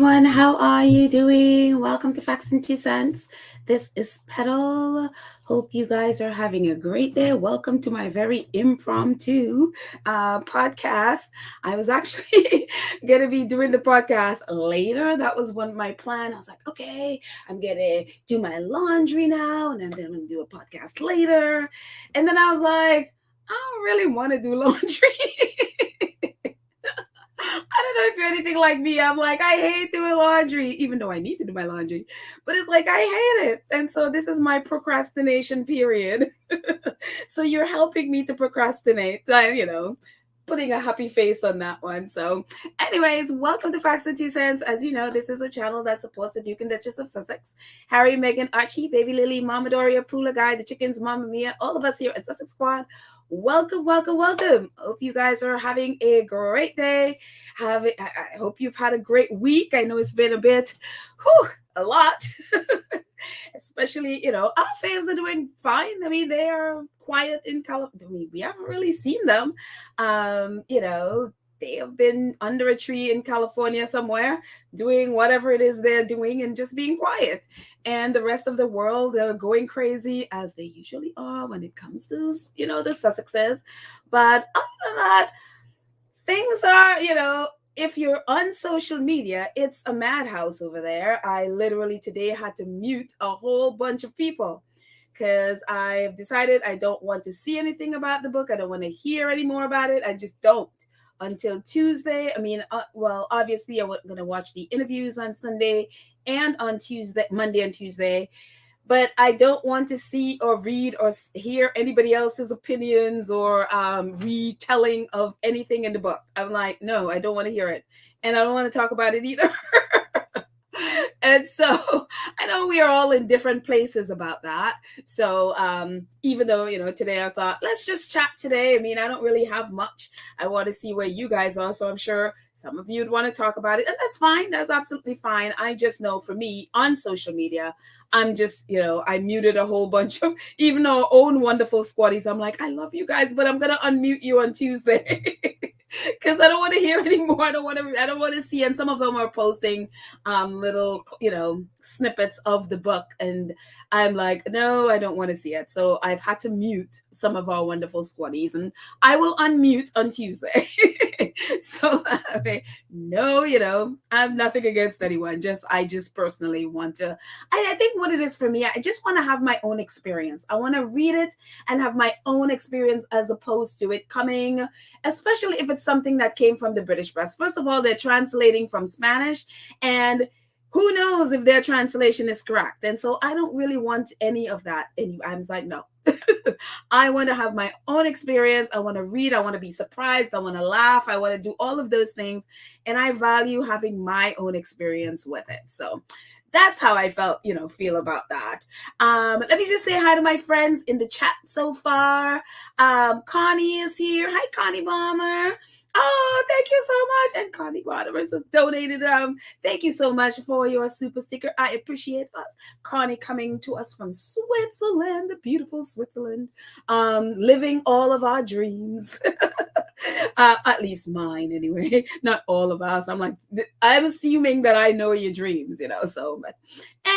everyone. How are you doing? Welcome to Facts and Two Cents. This is Petal. Hope you guys are having a great day. Welcome to my very impromptu podcast. I was actually going to be doing the podcast later. That was my plan. I was like, okay, I'm going to do my laundry now, and then I'm going to do a podcast later. And then I was like, I don't really want to do laundry. I don't know if you're anything like me. I'm like, I hate doing laundry, even though I need to do my laundry. But it's like, I hate it. And so this is my procrastination period. So you're helping me to procrastinate, putting a happy face on that one. So, anyways, welcome to Facts and Two Cents. As you know, this is a channel that supports the Duke and Duchess of Sussex, Harry, Meghan, Archie, Baby Lily, Mama Doria, Poola Guy, the chickens, Mama Mia, all of us here at Sussex Squad. Welcome, welcome, welcome. Hope you guys are having a great day. I hope you've had a great week. I know it's been a lot. Especially, our faves are doing fine. I mean, they are quiet in California. I mean, we haven't really seen them. They have been under a tree in California somewhere doing whatever it is they're doing and just being quiet. And the rest of the world are going crazy as they usually are when it comes to, the Sussexes. But other than that, things are, if you're on social media, it's a madhouse over there. I literally today had to mute a whole bunch of people because I've decided I don't want to see anything about the book. I don't want to hear any more about it. I just don't until Tuesday. I mean, obviously I'm going to watch the interviews on Sunday and on Monday and Tuesday. But I don't want to see or read or hear anybody else's opinions or retelling of anything in the book. I'm like, no, I don't want to hear it. And I don't want to talk about it either. And so I know we are all in different places about that. So even though, today I thought, let's just chat today. I mean, I don't really have much. I want to see where you guys are. So I'm sure some of you would want to talk about it. And that's fine. That's absolutely fine. I just know for me on social media, I'm just, I muted a whole bunch of even our own wonderful squaddies. I'm like, I love you guys, but I'm going to unmute you on Tuesday. Because I don't want to hear anymore. I don't want to see. And some of them are posting little, snippets of the book. And I'm like, no, I don't want to see it. So I've had to mute some of our wonderful squaddies. And I will unmute on Tuesday. So no, I'm nothing against anyone. I just personally want to. I think what it is for me, I just want to have my own experience. I want to read it and have my own experience as opposed to it coming, especially if it's something that came from the British press. First of all, they're translating from Spanish, and who knows if their translation is correct. And so I don't really want any of that. And I was like, no. I want to have my own experience. I want to read. I want to be surprised. I want to laugh. I want to do all of those things. And I value having my own experience with it. So that's how I feel about that. Let me just say hi to my friends in the chat so far. Connie is here. Hi, Connie Bomber. Oh, thank you so much. And Connie Bomber has donated. Thank you so much for your super sticker. I appreciate us. Connie coming to us from Switzerland, the beautiful Switzerland, living all of our dreams. At least mine anyway, not all of us. I'm assuming that I know your dreams, so but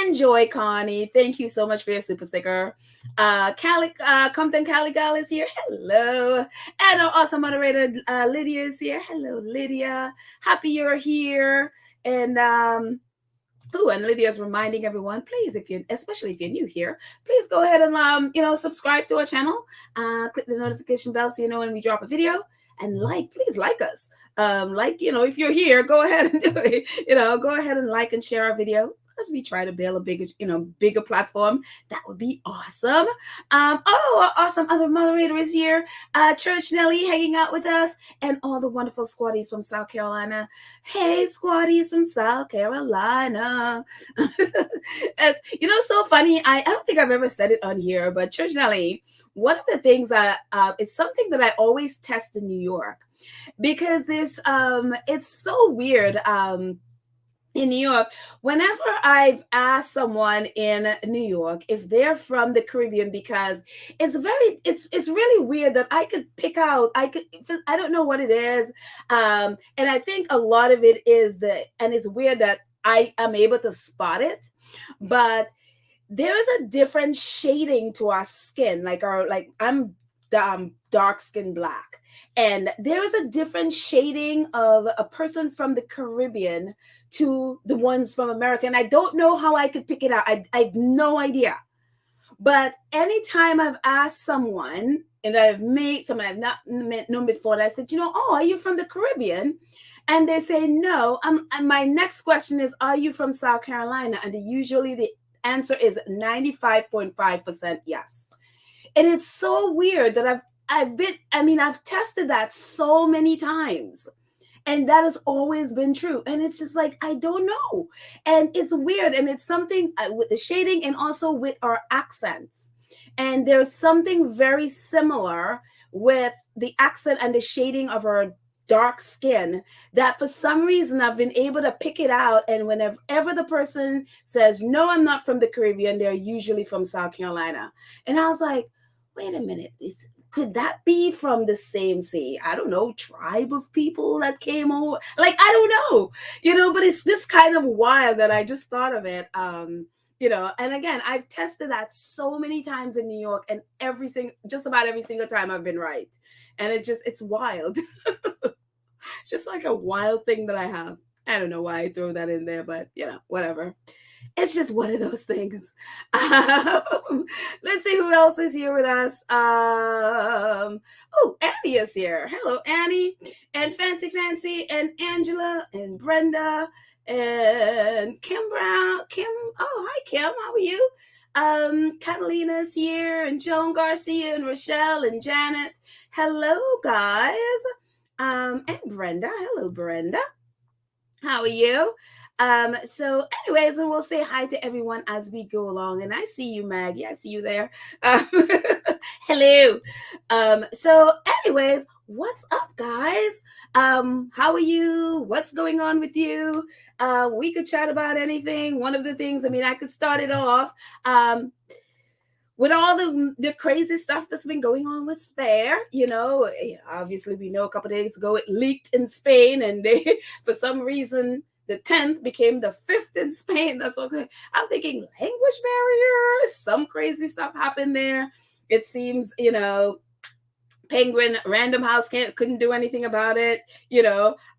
enjoy, Connie. Thank you so much for your super sticker. Cali, Compton Cali Gal is here. Hello. And our awesome moderator, Lydia is here. Hello, Lydia. Happy you're here. And and Lydia's reminding everyone, please, especially if you're new here, please go ahead and subscribe to our channel. Click the notification bell so you know when we drop a video. And please like us. If you're here, go ahead and do it. Go ahead and like and share our video as we try to build a bigger platform. That would be awesome. Awesome other moderator is here. Church Nelly hanging out with us, and all the wonderful squaddies from South Carolina. Hey, squaddies from South Carolina. It's so funny. I don't think I've ever said it on here, but Church Nelly, one of the things it's something that I always test in New York, because there's it's so weird. In New York, whenever I've asked someone in New York if they're from the Caribbean, because it's really weird that I could pick out, I don't know what it is. And I think a lot of it is and it's weird that I am able to spot it, but there is a different shading to our skin. Like I'm dark skin black, and there is a different shading of a person from the Caribbean to the ones from America. And I don't know how I could pick it out. I have no idea. But anytime I've asked someone and I've met someone I've not known before, and I said, oh, are you from the Caribbean? And they say no. And my next question is, are you from South Carolina? And usually the answer is 95.5% yes. And it's so weird that I've tested that so many times. And that has always been true. And it's just like, I don't know. And it's weird. And it's something with the shading and also with our accents. And there's something very similar with the accent and the shading of our dark skin that for some reason I've been able to pick it out. And whenever the person says, no, I'm not from the Caribbean, they're usually from South Carolina. And I was like, wait a minute, could that be from the same, say, I don't know, tribe of people that came over? Like, I don't know, but it's just kind of wild that I just thought of it. And again, I've tested that so many times in New York, and just about every single time I've been right. And it's wild. It's just like a wild thing that I have. I don't know why I throw that in there, but whatever. It's just one of those things. Let's see who else is here with us. Oh, Annie is here. Hello, Annie. And Fancy, and Angela, and Brenda, and Kim Brown. Kim, oh, hi, Kim. How are you? Catalina's here, and Joan Garcia, and Rochelle, and Janet. Hello, guys. And Brenda. Hello, Brenda. How are you? So anyways, and we'll say hi to everyone as we go along. And I see you, Maggie. I see you there. Hello. So anyways, what's up, guys? How are you? What's going on with you? We could chat about anything. One of the things, I could start it off. With all the crazy stuff that's been going on with Spare, obviously we know a couple of days ago it leaked in Spain, and they, for some reason, the 10th became the 5th in Spain. That's okay. I'm thinking language barrier, some crazy stuff happened there. It seems, Penguin Random House couldn't do anything about it.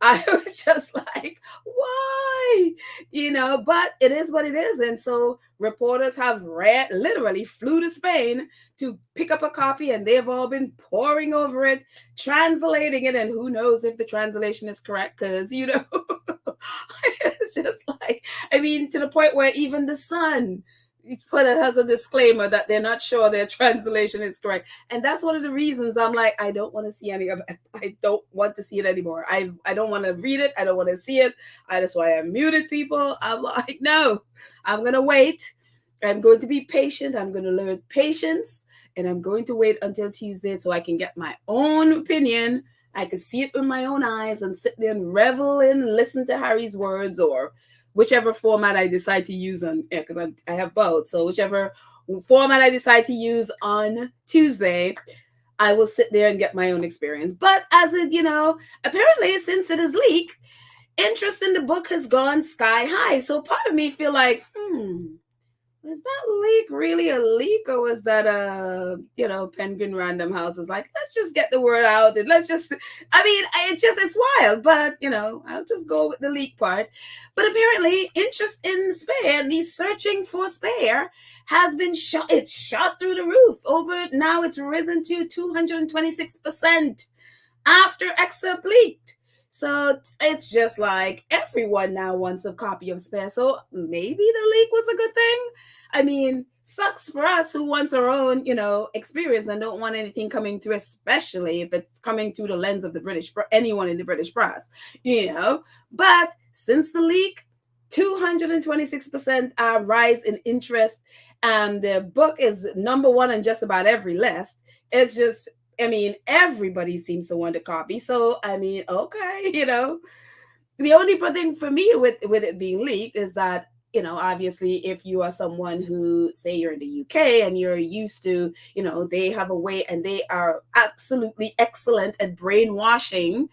I was just like, why? But it is what it is. And so reporters have literally flew to Spain to pick up a copy, and they've all been poring over it, translating it. And who knows if the translation is correct, because, it's just like, to the point where even the Sun has a disclaimer that they're not sure their translation is correct. And that's one of the reasons I'm like, I don't want to see any of it. I don't want to see it anymore. I don't want to read it. I don't want to see it. That's why I muted people. I'm like, no, I'm going to wait. I'm going to be patient. I'm going to learn patience, and I'm going to wait until Tuesday so I can get my own opinion. I can see it with my own eyes and sit there and revel and listen to Harry's words, or whichever format I decide to use because I have both. So whichever format I decide to use on Tuesday, I will sit there and get my own experience. But as it, apparently since it is leaked, interest in the book has gone sky high. So part of me feel like, was that leak really a leak, or was that Penguin Random House is like, let's just get the word out, and let's just, it's wild, but I'll just go with the leak part. But apparently interest in Spare, and the searching for Spare, has been shot. It's shot through the roof. Now it's risen to 226% after excerpt leaked. So it's just like everyone now wants a copy of Spare. So maybe the leak was a good thing. Sucks for us who wants our own, experience and don't want anything coming through, especially if it's coming through the lens of anyone in the British press, But since the leak, 226% rise in interest. The book is number one on just about every list. It's just, everybody seems to want a copy. So, okay, the only thing for me with it being leaked is that, obviously, if you are someone who, say you're in the UK and you're used to, they have a way and they are absolutely excellent at brainwashing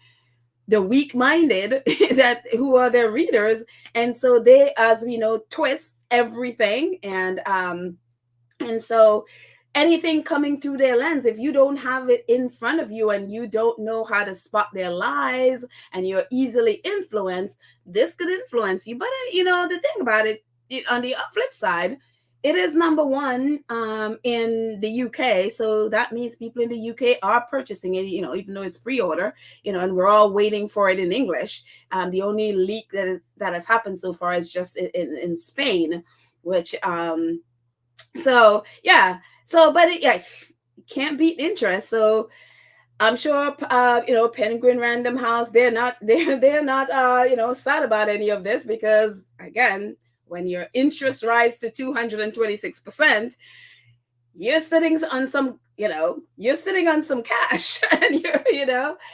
the weak-minded that who are their readers, and so they, as we know, twist everything, and so anything coming through their lens, if you don't have it in front of you and you don't know how to spot their lies and you're easily influenced, this could influence you. But the thing about it, on the flip side, it is number one in the UK, so that means people in the UK are purchasing it. Even though it's pre-order, and we're all waiting for it in English. The only leak that has happened so far is just in Spain, which so yeah. So, but can't beat interest. So I'm sure, Penguin Random House, they're not sad about any of this, because again, when your interest rise to 226%, you're sitting on some, you're sitting on some cash, and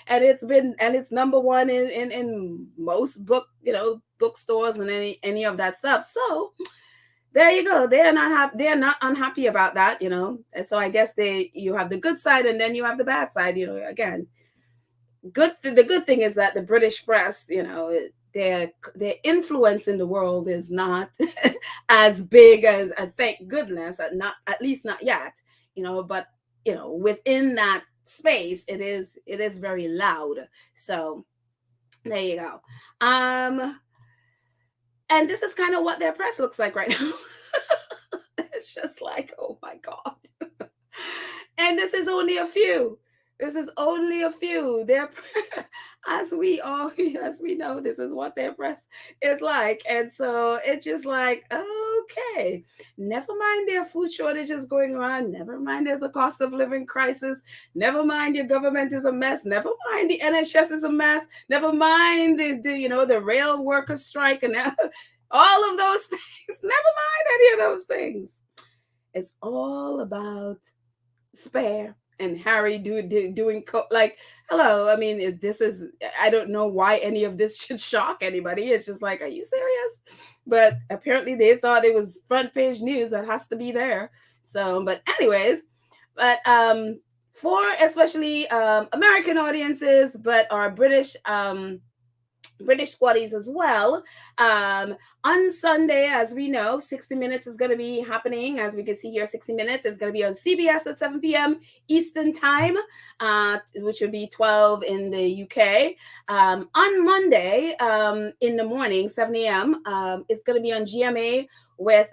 and it's number one in most bookstores and any of that stuff. So there you go. They're not unhappy about that, And so I guess you have the good side, and then you have the bad side, again. The good thing is that the British press, their influence in the world is not as big as, thank goodness, at least not yet, but within that space, it is very loud. So there you go. And this is kind of what their press looks like right now. It's just like, oh my God. And this is only a few. As we know, this is what their press is like. And so it's just like, okay, never mind their food shortages going on. Never mind there's a cost of living crisis. Never mind your government is a mess. Never mind the NHS is a mess. Never mind the rail workers strike and all of those things. Never mind any of those things. It's all about Spare and Harry doing like, hello. I mean, I don't know why any of this should shock anybody. It's just like, are you serious? But apparently they thought it was front page news that has to be there. So, but anyways, for especially American audiences, but our British squaddies as well. On Sunday, as we know, 60 Minutes is going to be happening. As we can see here, 60 Minutes is going to be on CBS at 7 p.m. Eastern Time, which would be 12 in the UK. On Monday, in the morning, 7 a.m., it's going to be on GMA with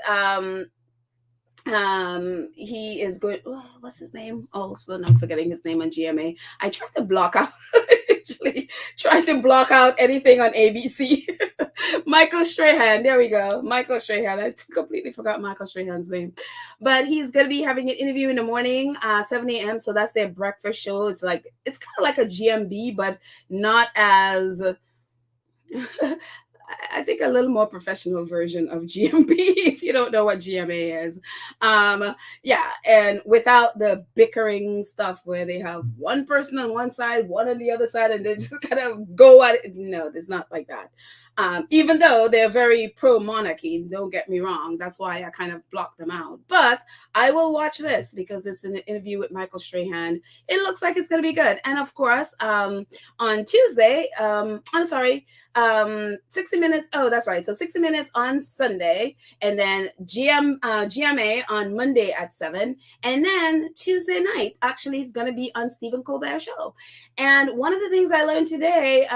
he is going, what's his name? All of a sudden I'm forgetting his name on GMA. I try to block out try to block out anything on ABC. Michael Strahan, there we go. Michael Strahan. I completely forgot Michael Strahan's name. But he's going to be having an interview in the morning, 7 a.m. So that's their breakfast show. It's kind of like a GMB, but not as I think a little more professional version of GMB, if you don't know what GMA is. Yeah, and without the bickering stuff where they have one person on one side, one on the other side, and they just kind of go at it. No, it's not like that. Even though they're very pro-monarchy, don't get me wrong. That's why I kind of blocked them out. But I will watch this because it's an interview with Michael Strahan. It looks like it's going to be good. And of course, on Tuesday, 60 Minutes. Oh, that's right. So 60 Minutes on Sunday, and then GMA on Monday at 7. And then Tuesday night, actually, is going to be on Stephen Colbert's show. And one of the things I learned today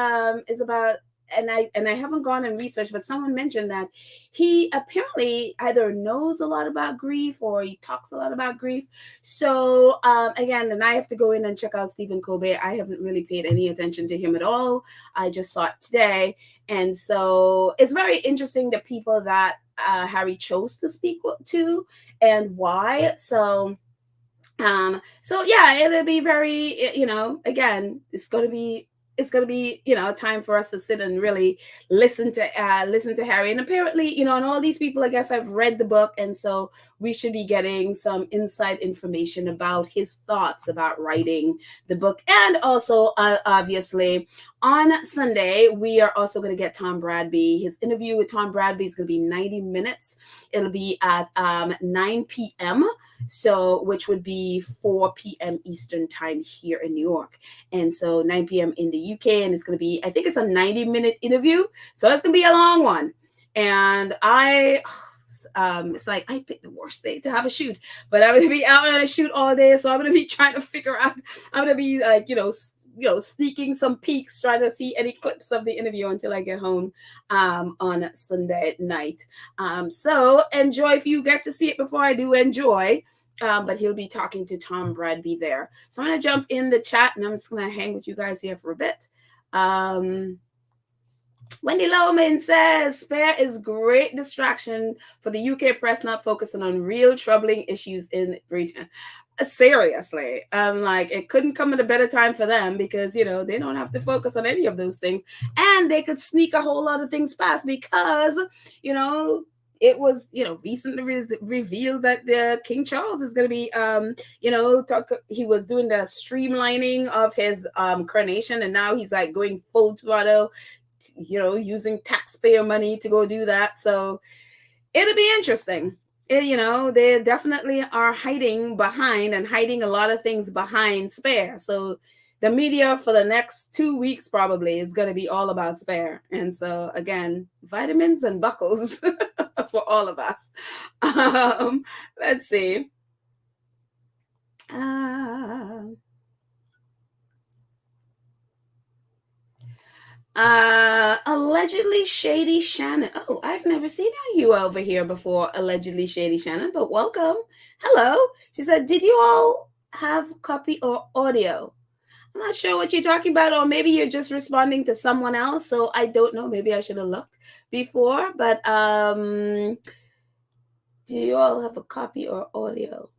is about, and I haven't gone and researched, but someone mentioned that he apparently either knows a lot about grief or he talks a lot about grief. So again, and I have to go in and check out Stephen Colbert. I haven't really paid any attention to him at all. I just saw it today. And so it's very interesting the people that Harry chose to speak to and why. So yeah, it'll be very, again, it's going to be time for us to sit and really listen to Harry. And apparently, and all these people, I guess, have read the book, and so we should be getting some inside information about his thoughts about writing the book. And also, obviously, on Sunday, we are also going to get Tom Bradby. His interview with Tom Bradby is going to be 90 minutes. It'll be at 9 p.m., so which would be 4 p.m. Eastern time here in New York. And so 9 p.m. in the UK, and it's going to be, I think it's a 90-minute interview, so it's going to be a long one. And it's like I picked the worst day to have a shoot, but I'm going to be out on a shoot all day, so I'm going to be trying to figure out, I'm going to be like, sneaking some peeks, trying to see any clips of the interview until I get home on Sunday night. So enjoy if you get to see it before I do, enjoy. But he'll be talking to Tom Bradby there. So I'm going to jump in the chat, and I'm just going to hang with you guys here for a bit. Wendy Lohman says, Spare is great distraction for the UK press not focusing on real troubling issues in Britain. Seriously, like, it couldn't come at a better time for them, because they don't have to focus on any of those things, and they could sneak a whole lot of things past, because it was recently revealed that the King Charles is going to be he was doing the streamlining of his coronation, and now he's like going full throttle, using taxpayer money to go do that. So it'll be interesting. They definitely are hiding a lot of things behind Spare. So the media for the next 2 weeks probably is going to be all about Spare. And so, again, vitamins and buckles for all of us. Let's see. Allegedly Shady Shannon. Oh, I've never seen you over here before, Allegedly Shady Shannon, but welcome. Hello. She said, did you all have copy or audio? I'm not sure what you're talking about, or maybe you're just responding to someone else, so I don't know. Maybe I should have looked before, but do you all have a copy or audio?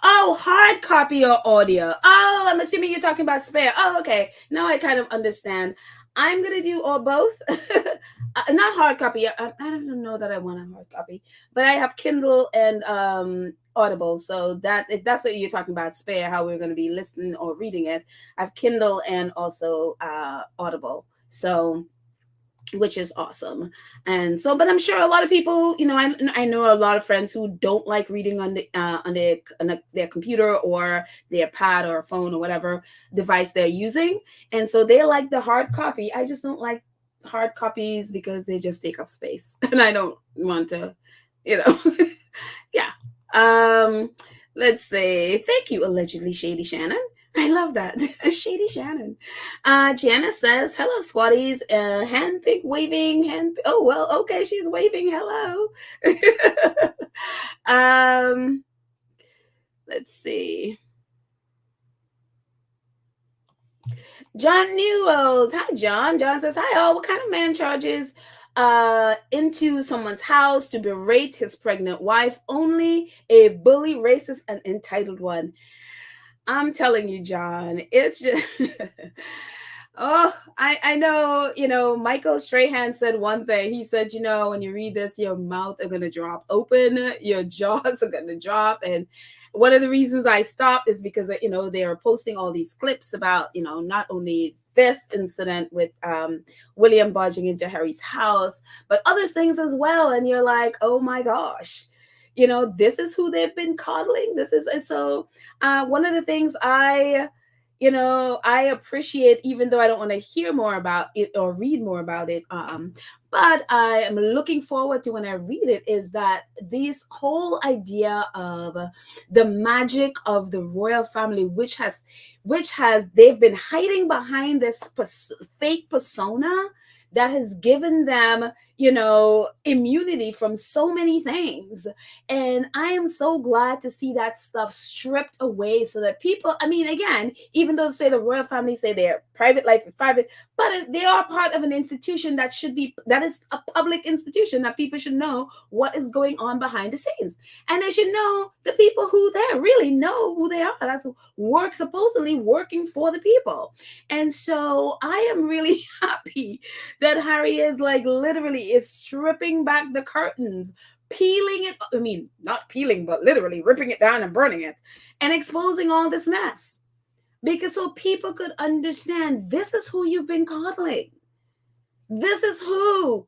Oh, hard copy or audio. Oh, I'm assuming you're talking about Spare. Oh, okay. Now I kind of understand. I'm going to do all both. Not hard copy. I don't know that I want a hard copy, but I have Kindle and Audible. So that, if that's what you're talking about, Spare, how we're going to be listening or reading it, I have Kindle and also Audible. So, which is awesome. And so, but I'm sure a lot of people, I know a lot of friends who don't like reading on their computer or their pad or phone or whatever device they're using, and so they like the hard copy. I just don't like hard copies because they just take up space, and I don't want to, yeah. Let's say thank you, Allegedly Shady Shannon. I love that. Shady Shannon. Janice says, hello, squatties. Hand pink waving. Oh, well, okay. She's waving. Hello. Let's see. John Newell. Hi, John. John says, hi, all. What kind of man charges into someone's house to berate his pregnant wife? Only a bully, racist, and entitled one. I'm telling you, John, it's just, oh, I know, Michael Strahan said one thing. He said, when you read this, your mouth are going to drop open, your jaws are going to drop. And one of the reasons I stopped is because, they are posting all these clips about, not only this incident with William barging into Harry's house, but other things as well. And you're like, oh my gosh. This is who they've been coddling. And so one of the things I appreciate, even though I don't want to hear more about it or read more about it, but I am looking forward to when I read it, is that this whole idea of the magic of the royal family, which has they've been hiding behind this fake persona that has given them, immunity from so many things. And I am so glad to see that stuff stripped away so that people, again, even though say the royal family say their private life is private, but they are part of an institution that is a public institution that people should know what is going on behind the scenes. And they should know the people who there really know who they are. That's supposedly working for the people. And so I am really happy that Harry is literally is stripping back the curtains, peeling it. I mean, not peeling, but literally ripping it down and burning it and exposing all this mess. Because so people could understand this is who you've been coddling. This is who,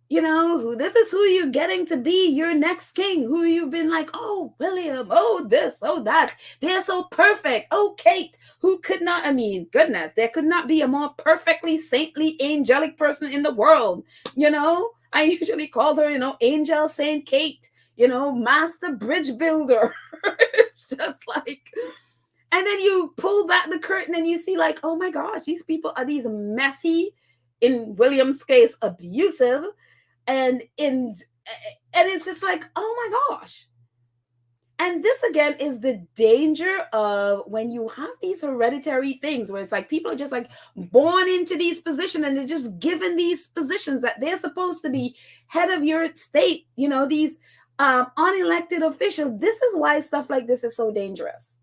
this is who you're getting to be your next king, who you've been like, oh, William, oh, this, oh, that. They're so perfect. Oh, Kate, who could not, goodness, there could not be a more perfectly saintly, angelic person in the world. I usually call her, Angel Saint Kate, master bridge builder. It's just like, and then you pull back the curtain and you see like, oh my gosh, these people are these messy, in William's case, abusive, and it's just like, oh my gosh. And this again is the danger of when you have these hereditary things where it's like people are just like born into these positions and they're just given these positions that they're supposed to be head of your state, these unelected officials. This is why stuff like this is so dangerous.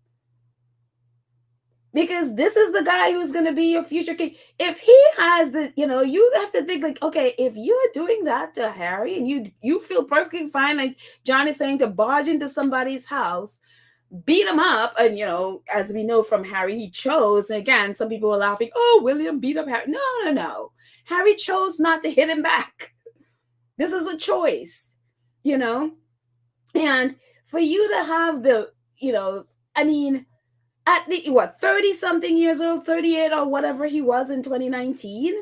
Because this is the guy who's going to be your future king. If he has the, you have to think like, okay, if you are doing that to Harry and you feel perfectly fine, like John is saying, to barge into somebody's house, beat him up. And, as we know from Harry, he chose. And again, some people are laughing, oh, William beat up Harry. No. Harry chose not to hit him back. This is a choice, and for you to have the, at the 30-something years old, 38 or whatever he was in 2019,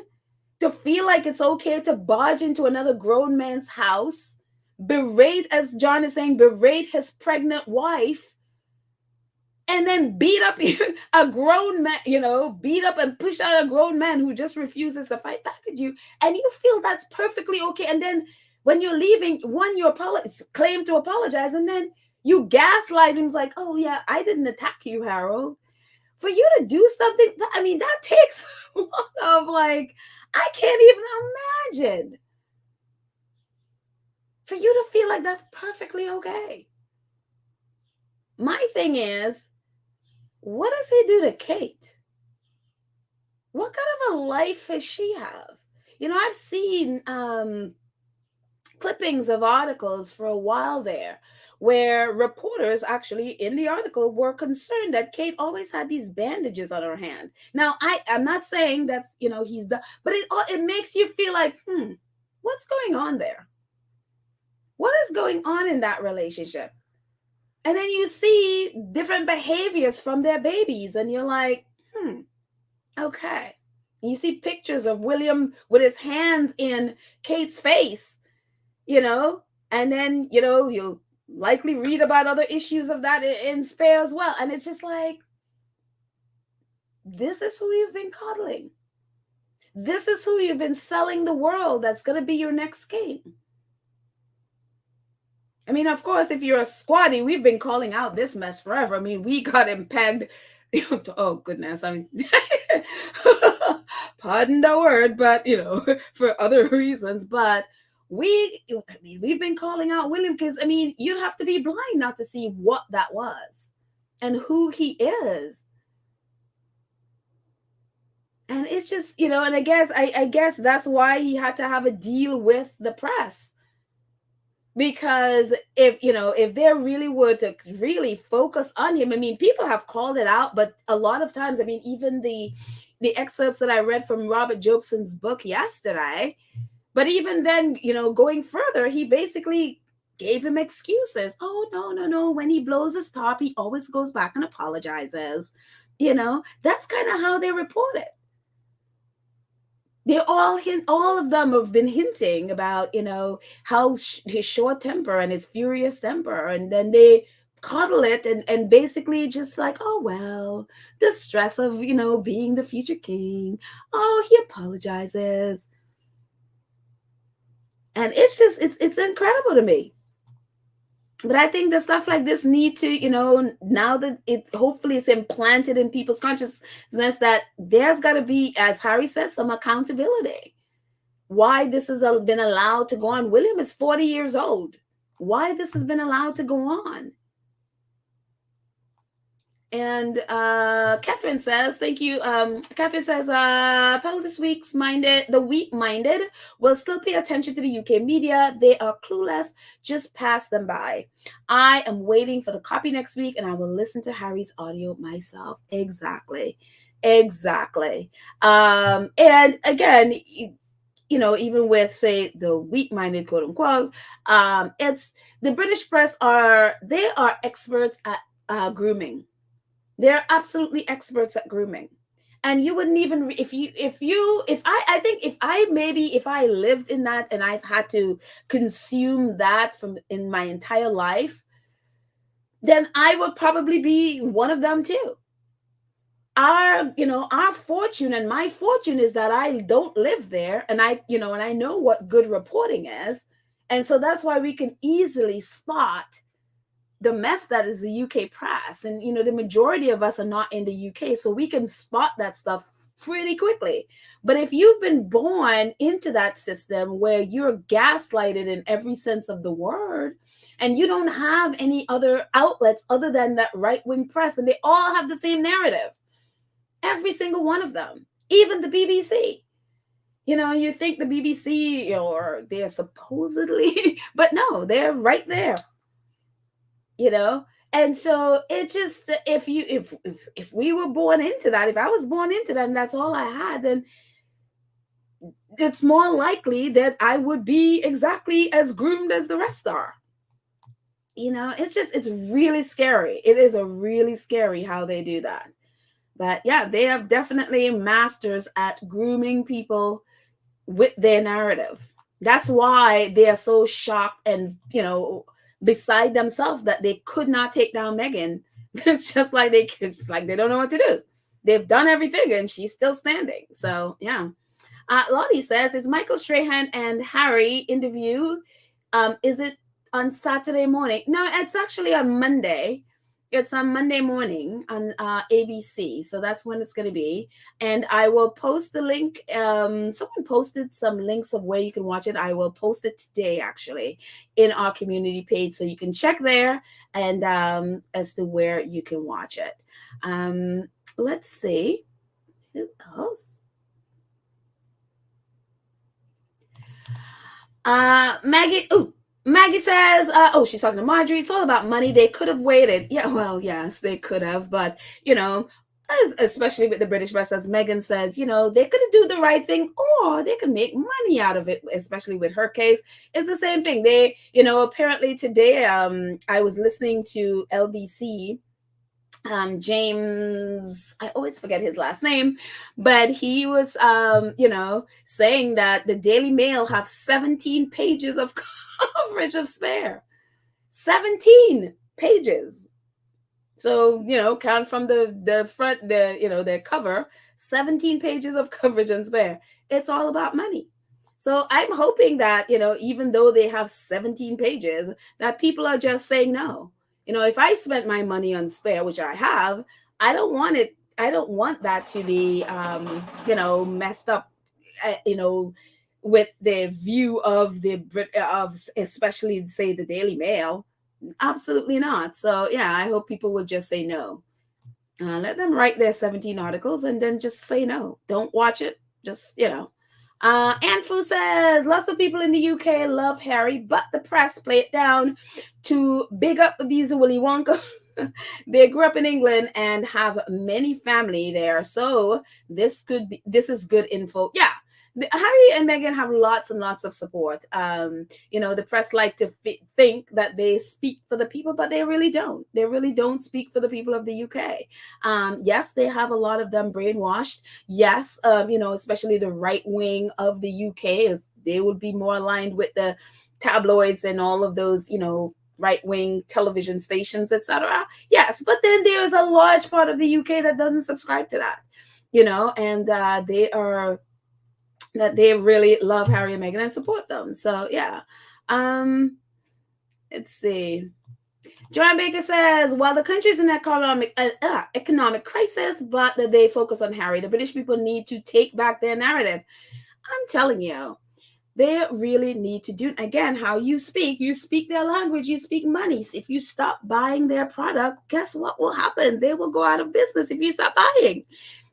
to feel like it's okay to barge into another grown man's house, berate, as John is saying, berate his pregnant wife, and then beat up a grown man, beat up and push out a grown man who just refuses to fight back at you, and you feel that's perfectly okay. And then when you're leaving, you claim to apologize, and then you gaslight him like, oh yeah, I didn't attack you, Harold. For you to do something, that takes a lot of like, I can't even imagine. For you to feel like that's perfectly okay. My thing is, what does he do to Kate? What kind of a life does she have? I've seen clippings of articles for a while there where reporters actually in the article were concerned that Kate always had these bandages on her hand. Now, I'm not saying that's, he's but it makes you feel like, what's going on there? What is going on in that relationship? And then you see different behaviors from their babies and you're like, okay. And you see pictures of William with his hands in Kate's face, and then, you'll likely read about other issues of that in Spare as well. And it's just like, this is who you've been coddling. This is who you've been selling the world that's going to be your next king. Of course, if you're a squatty, we've been calling out this mess forever. We got him pegged. Oh, goodness. Pardon the word, but, for other reasons. But we've been calling out William because, you'd have to be blind not to see what that was and who he is. And it's just, and I guess that's why he had to have a deal with the press. Because if they really were to really focus on him, people have called it out, but a lot of times, even the excerpts that I read from Robert Jobson's book yesterday, but even then, going further, he basically gave him excuses. Oh, no. When he blows his top, he always goes back and apologizes. That's kind of how they report it. They all of them have been hinting about, how his short temper and his furious temper. And then they coddle it and basically just like, oh, well, the stress of, being the future king. Oh, he apologizes. And it's just, it's incredible to me. But I think that stuff like this need to, now that hopefully it's implanted in people's consciousness that there's got to be, as Harry said, some accountability. Why this has been allowed to go on. William is 40 years old. Why this has been allowed to go on. And Catherine says, thank you. Catherine says, probably this the weak-minded will still pay attention to the UK media. They are clueless. Just pass them by. I am waiting for the copy next week, and I will listen to Harry's audio myself. Exactly. And again, even with, say, the weak-minded, quote unquote, it's the British press are experts at grooming. They're absolutely experts at grooming. And you wouldn't even, if I lived in that and I've had to consume that in my entire life, then I would probably be one of them too. Our fortune and my fortune is that I don't live there, and I know what good reporting is. And so that's why we can easily spot the mess that is the UK press. And, the majority of us are not in the UK, so we can spot that stuff pretty quickly. But if you've been born into that system where you're gaslighted in every sense of the word, and you don't have any other outlets other than that right-wing press, and they all have the same narrative, every single one of them, even the BBC. You think the BBC, or they're supposedly, but no, they're right there. And so it just, if we were born into that, if I was born into that and that's all I had, then it's more likely that I would be exactly as groomed as the rest are. It's really scary. It is a really scary how they do that. But yeah, they have definitely masters at grooming people with their narrative. That's why they are so shocked and, beside themselves that they could not take down Meghan. It's just like they don't know what to do. They've done everything and she's still standing. So yeah. Lottie says, is Michael Strahan and Harry interview? Is it on Saturday morning? No, it's actually on Monday. It's on Monday morning on ABC. So that's when it's going to be. And I will post the link. Someone posted some links of where you can watch it. I will post it today, actually, in our community page. So you can check there and as to where you can watch it. Let's see. Who else? Maggie says, she's talking to Marjorie. It's all about money. They could have waited. Yeah, well, yes, they could have. But, especially with the British press, as Meghan says, they could do the right thing, or they can make money out of it, especially with her case. It's the same thing. They, apparently today, I was listening to LBC. James, I always forget his last name, but he was, saying that the Daily Mail have 17 pages of coverage of Spare. 17 pages. So, count from the front, their cover, 17 pages of coverage on Spare. It's all about money. So I'm hoping that, even though they have 17 pages, that people are just saying no. If I spent my money on Spare, which I have, I don't want it. I don't want that to be, messed up, with the view of especially, say, the Daily Mail. Absolutely not. So yeah, I hope people would just say no. Let them write their 17 articles and then just say no. Don't watch it. Just, Anfu says, lots of people in the UK love Harry, but the press play it down to big up abuser Willy Wonka. They grew up in England and have many family there. So this is good info. Yeah. Harry and Meghan have lots and lots of support. The press like to think that they speak for the people, but they really don't. They really don't speak for the people of the UK. Yes, they have a lot of them brainwashed. Yes, especially the right wing of the UK, they would be more aligned with the tabloids and all of those, right-wing television stations, etc. Yes, but then there's a large part of the UK that doesn't subscribe to that, and they really love Harry and Meghan and support them. So yeah. Let's see. Joanne Baker says, while the country's in economic crisis, but that they focus on Harry, the British people need to take back their narrative. I'm telling you, They really need to do, again, how you speak their language, you speak money. If you stop buying their product, guess what will happen? They will go out of business if you stop buying.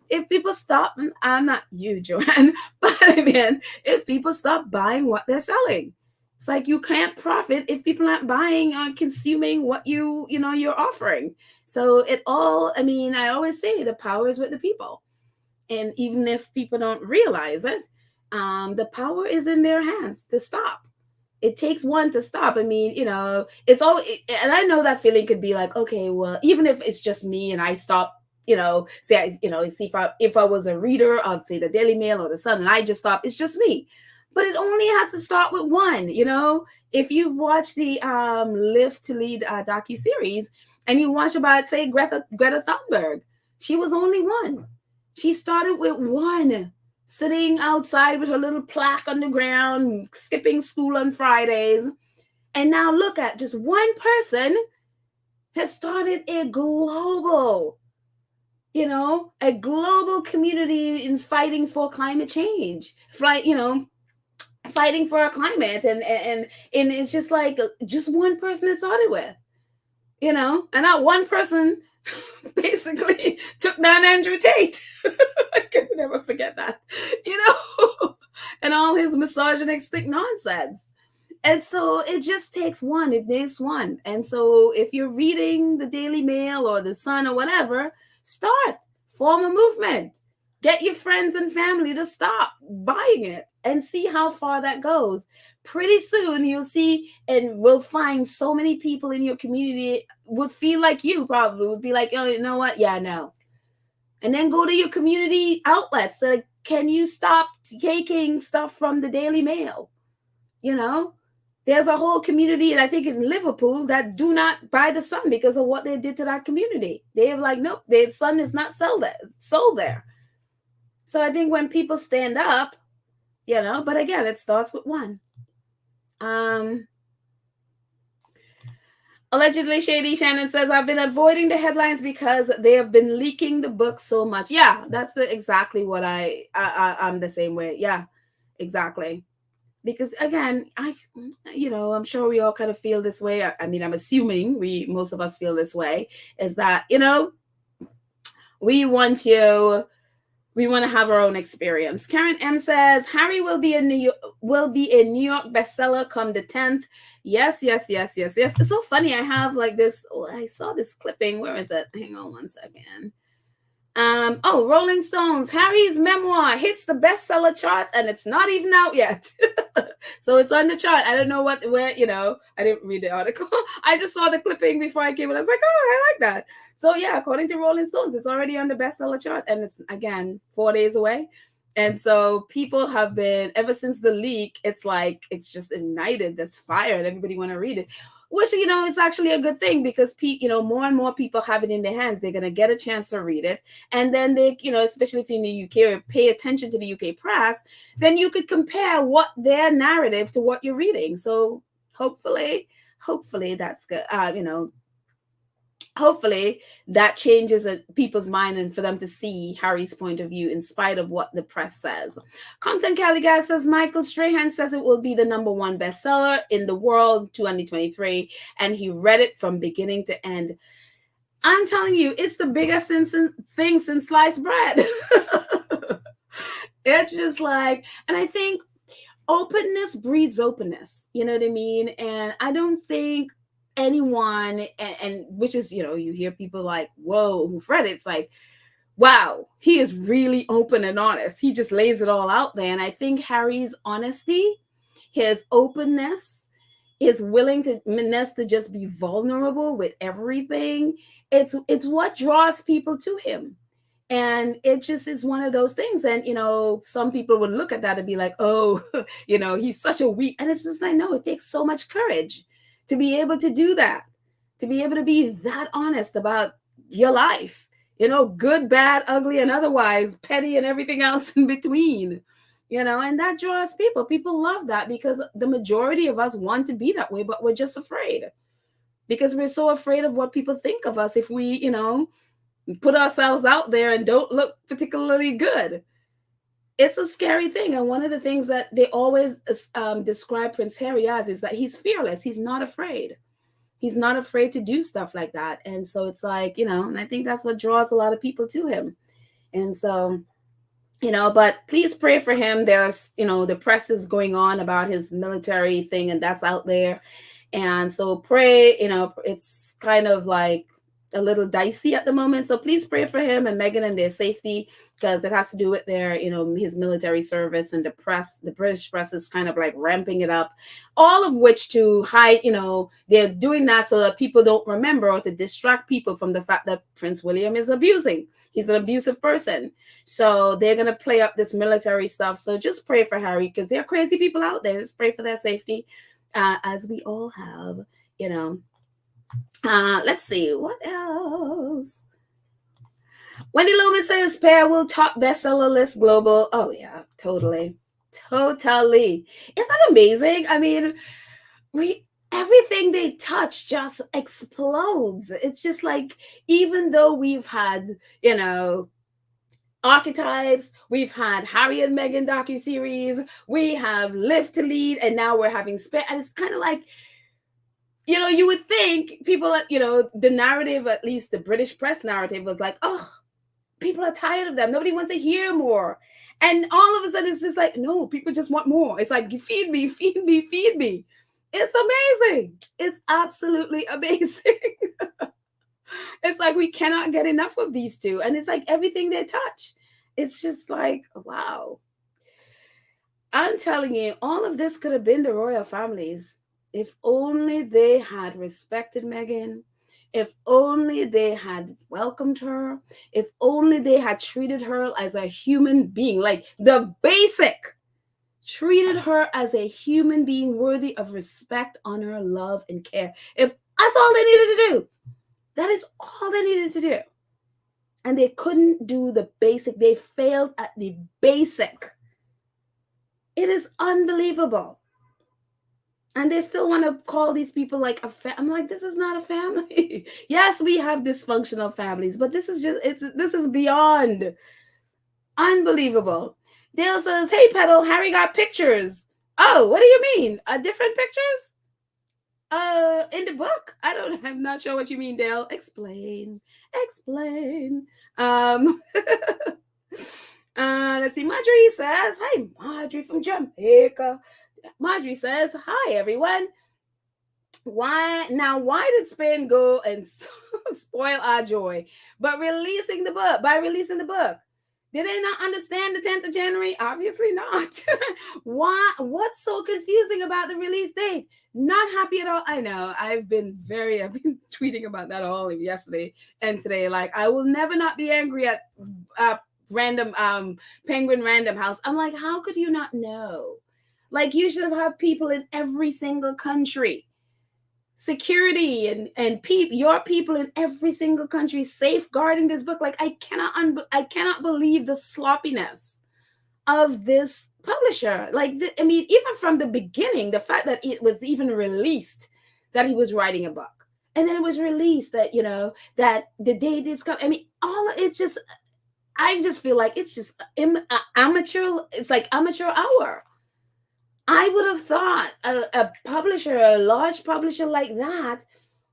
If people stop, I'm not you, Joanne, but I mean, if people stop buying what they're selling, it's like you can't profit if people aren't buying or consuming what you're offering. So it all, I mean, I always say the power is with the people. And even if people don't realize it, the power is in their hands to stop. It takes one to stop. I mean, it's all, and I know that feeling could be like, okay, well, even if it's just me and I stop, say, see if I was a reader of, say, the Daily Mail or the Sun, and I just stop, it's just me. But it only has to start with one. If you've watched the Live to Lead docu series, and you watch about, say, Greta Thunberg, she was only one. She started with one, sitting outside with her little plaque on the ground, skipping school on Fridays. And now look at, just one person has started a global community in fighting for climate change, fighting for our climate. And it's just like, just one person it started with, and that one person basically took down Andrew Tate. I can never forget that, and all his misogynistic nonsense. And so it just takes one. It takes one. And so if you're reading the Daily Mail or the Sun or whatever, start, form a movement. Get your friends and family to stop buying it and see how far that goes. Pretty soon you'll see, and we'll find so many people in your community would feel like you probably would be like, oh, you know what? Yeah, no. And then go to your community outlets. Like, can you stop taking stuff from the Daily Mail? There's a whole community, and I think in Liverpool, that do not buy the Sun because of what they did to that community. They're like, nope, the Sun is not sold there. So I think when people stand up, but again, it starts with one. Allegedly Shady Shannon says, I've been avoiding the headlines because they have been leaking the book so much. Yeah, that's exactly what I'm the same way. Yeah, exactly. Because again, I'm sure we all kind of feel this way. I mean, I'm assuming most of us feel this way, is that, we want to have our own experience. Karen M says, Harry will be a New York bestseller come the 10th. Yes. It's so funny. I have like this. Oh, I saw this clipping. Where is it? Hang on one second. Rolling Stones, Harry's memoir hits the bestseller chart, and it's not even out yet. So it's on the chart. I don't know where, I didn't read the article. I just saw the clipping before I came and I was like, oh, I like that. So yeah, according to Rolling Stones, it's already on the bestseller chart, and it's, again, 4 days away. And so people have been, ever since the leak, it's like, it's just ignited this fire and everybody want to read it. Which, is actually a good thing, because more and more people have it in their hands. They're going to get a chance to read it. And then they, especially if you're in the UK, or pay attention to the UK press, then you could compare what their narrative to what you're reading. So hopefully that's good. Hopefully that changes people's mind, and for them to see Harry's point of view in spite of what the press says. Compton Cali guy says, Michael Strahan says it will be the #1 bestseller in the world 2023, and he read it from beginning to end. I'm telling you, it's the biggest thing since sliced bread. It's just like, and I think openness breeds openness. You know what I mean? And I don't think anyone, and which is, you hear people like, whoa, who've read it, it's like, wow, he is really open and honest. He just lays it all out there. And I think Harry's honesty, his openness, his willingness to just be vulnerable with everything, it's what draws people to him. And it just is one of those things. And, some people would look at that and be like, oh, he's such a weak. And it's just like, no, it takes so much courage to be able to do that, to be able to be that honest about your life, good, bad, ugly, and otherwise, petty, and everything else in between, and that draws people. People love that, because the majority of us want to be that way, but we're just afraid, because we're so afraid of what people think of us if we, put ourselves out there and don't look particularly good. it's a scary thing. And one of the things that they always describe Prince Harry as is that he's fearless. He's not afraid. He's not afraid to do stuff like that. And so it's like, and I think that's what draws a lot of people to him. And so, but please pray for him. There's, the press is going on about his military thing, and that's out there. And so pray, it's kind of like a little dicey at the moment. So please pray for him and Meghan and their safety, because it has to do with their, his military service, and the press, the British press is kind of like ramping it up, all of which to hide, they're doing that so that people don't remember, or to distract people from the fact that Prince William is abusing. He's an abusive person. So they're going to play up this military stuff. So just pray for Harry, because there are crazy people out there. Just pray for their safety, as we all have, Let's see, what else? Wendy Logan says pair will top bestseller list global. Oh yeah, totally. Isn't that amazing? I mean, everything they touch just explodes. It's just like, even though we've had, archetypes, we've had Harry and Meghan docuseries, we have Live to Lead, and now we're having and it's kind of like, you would think people, the narrative, at least the British press narrative, was like, oh, people are tired of them. Nobody wants to hear more. And all of a sudden, it's just like, no, people just want more. It's like, feed me, feed me, feed me. It's amazing. It's absolutely amazing. It's like we cannot get enough of these two. And it's like everything they touch. It's just like, wow. I'm telling you, all of this could have been the royal families. If only they had respected Meghan, if only they had welcomed her, if only they had treated her as a human being, like the basic, treated her as a human being worthy of respect, honor, love, and care. If that's all they needed to do, that is all they needed to do. And they couldn't do the basic. They failed at the basic. It is unbelievable. And they still want to call these people like a family. I'm like, this is not a family. Yes, we have dysfunctional families, but this is this is beyond unbelievable. Dale says, hey, Petal, Harry got pictures. Oh, what do you mean? Different pictures? In the book? I'm not sure what you mean, Dale. Explain. Let's see. Marjorie says, hi, Marjorie from Jamaica. Marjorie says, hi, everyone. Why did Spain go and spoil our joy? By releasing the book. Did they not understand the 10th of January? Obviously not. Why? What's so confusing about the release date? Not happy at all. I know. I've been tweeting about that all yesterday and today. Like, I will never not be angry at random Penguin Random House. I'm like, how could you not know? Like, you should have people in every single country, security and your people in every single country safeguarding this book. Like, I cannot believe the sloppiness of this publisher. Like, even from the beginning, the fact that it was even released that he was writing a book, and then it was released that that the date is coming. I just feel like it's just amateur. It's like amateur hour. I would have thought a large publisher like that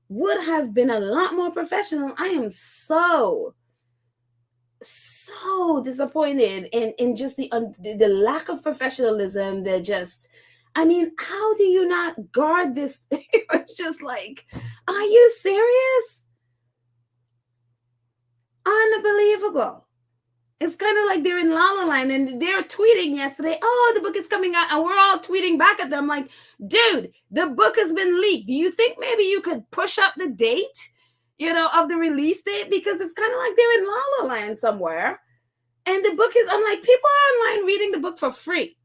would have been a lot more professional. I am so disappointed in just the lack of professionalism. They're just, how do you not guard this? It's just like, are you serious? Unbelievable. It's kind of like they're in La La Land and they're tweeting yesterday, oh, the book is coming out, and we're all tweeting back at them like, dude, the book has been leaked. Do you think maybe you could push up the date, of the release date? Because it's kind of like they're in La La Land somewhere. And the book is, I'm like, people are online reading the book for free.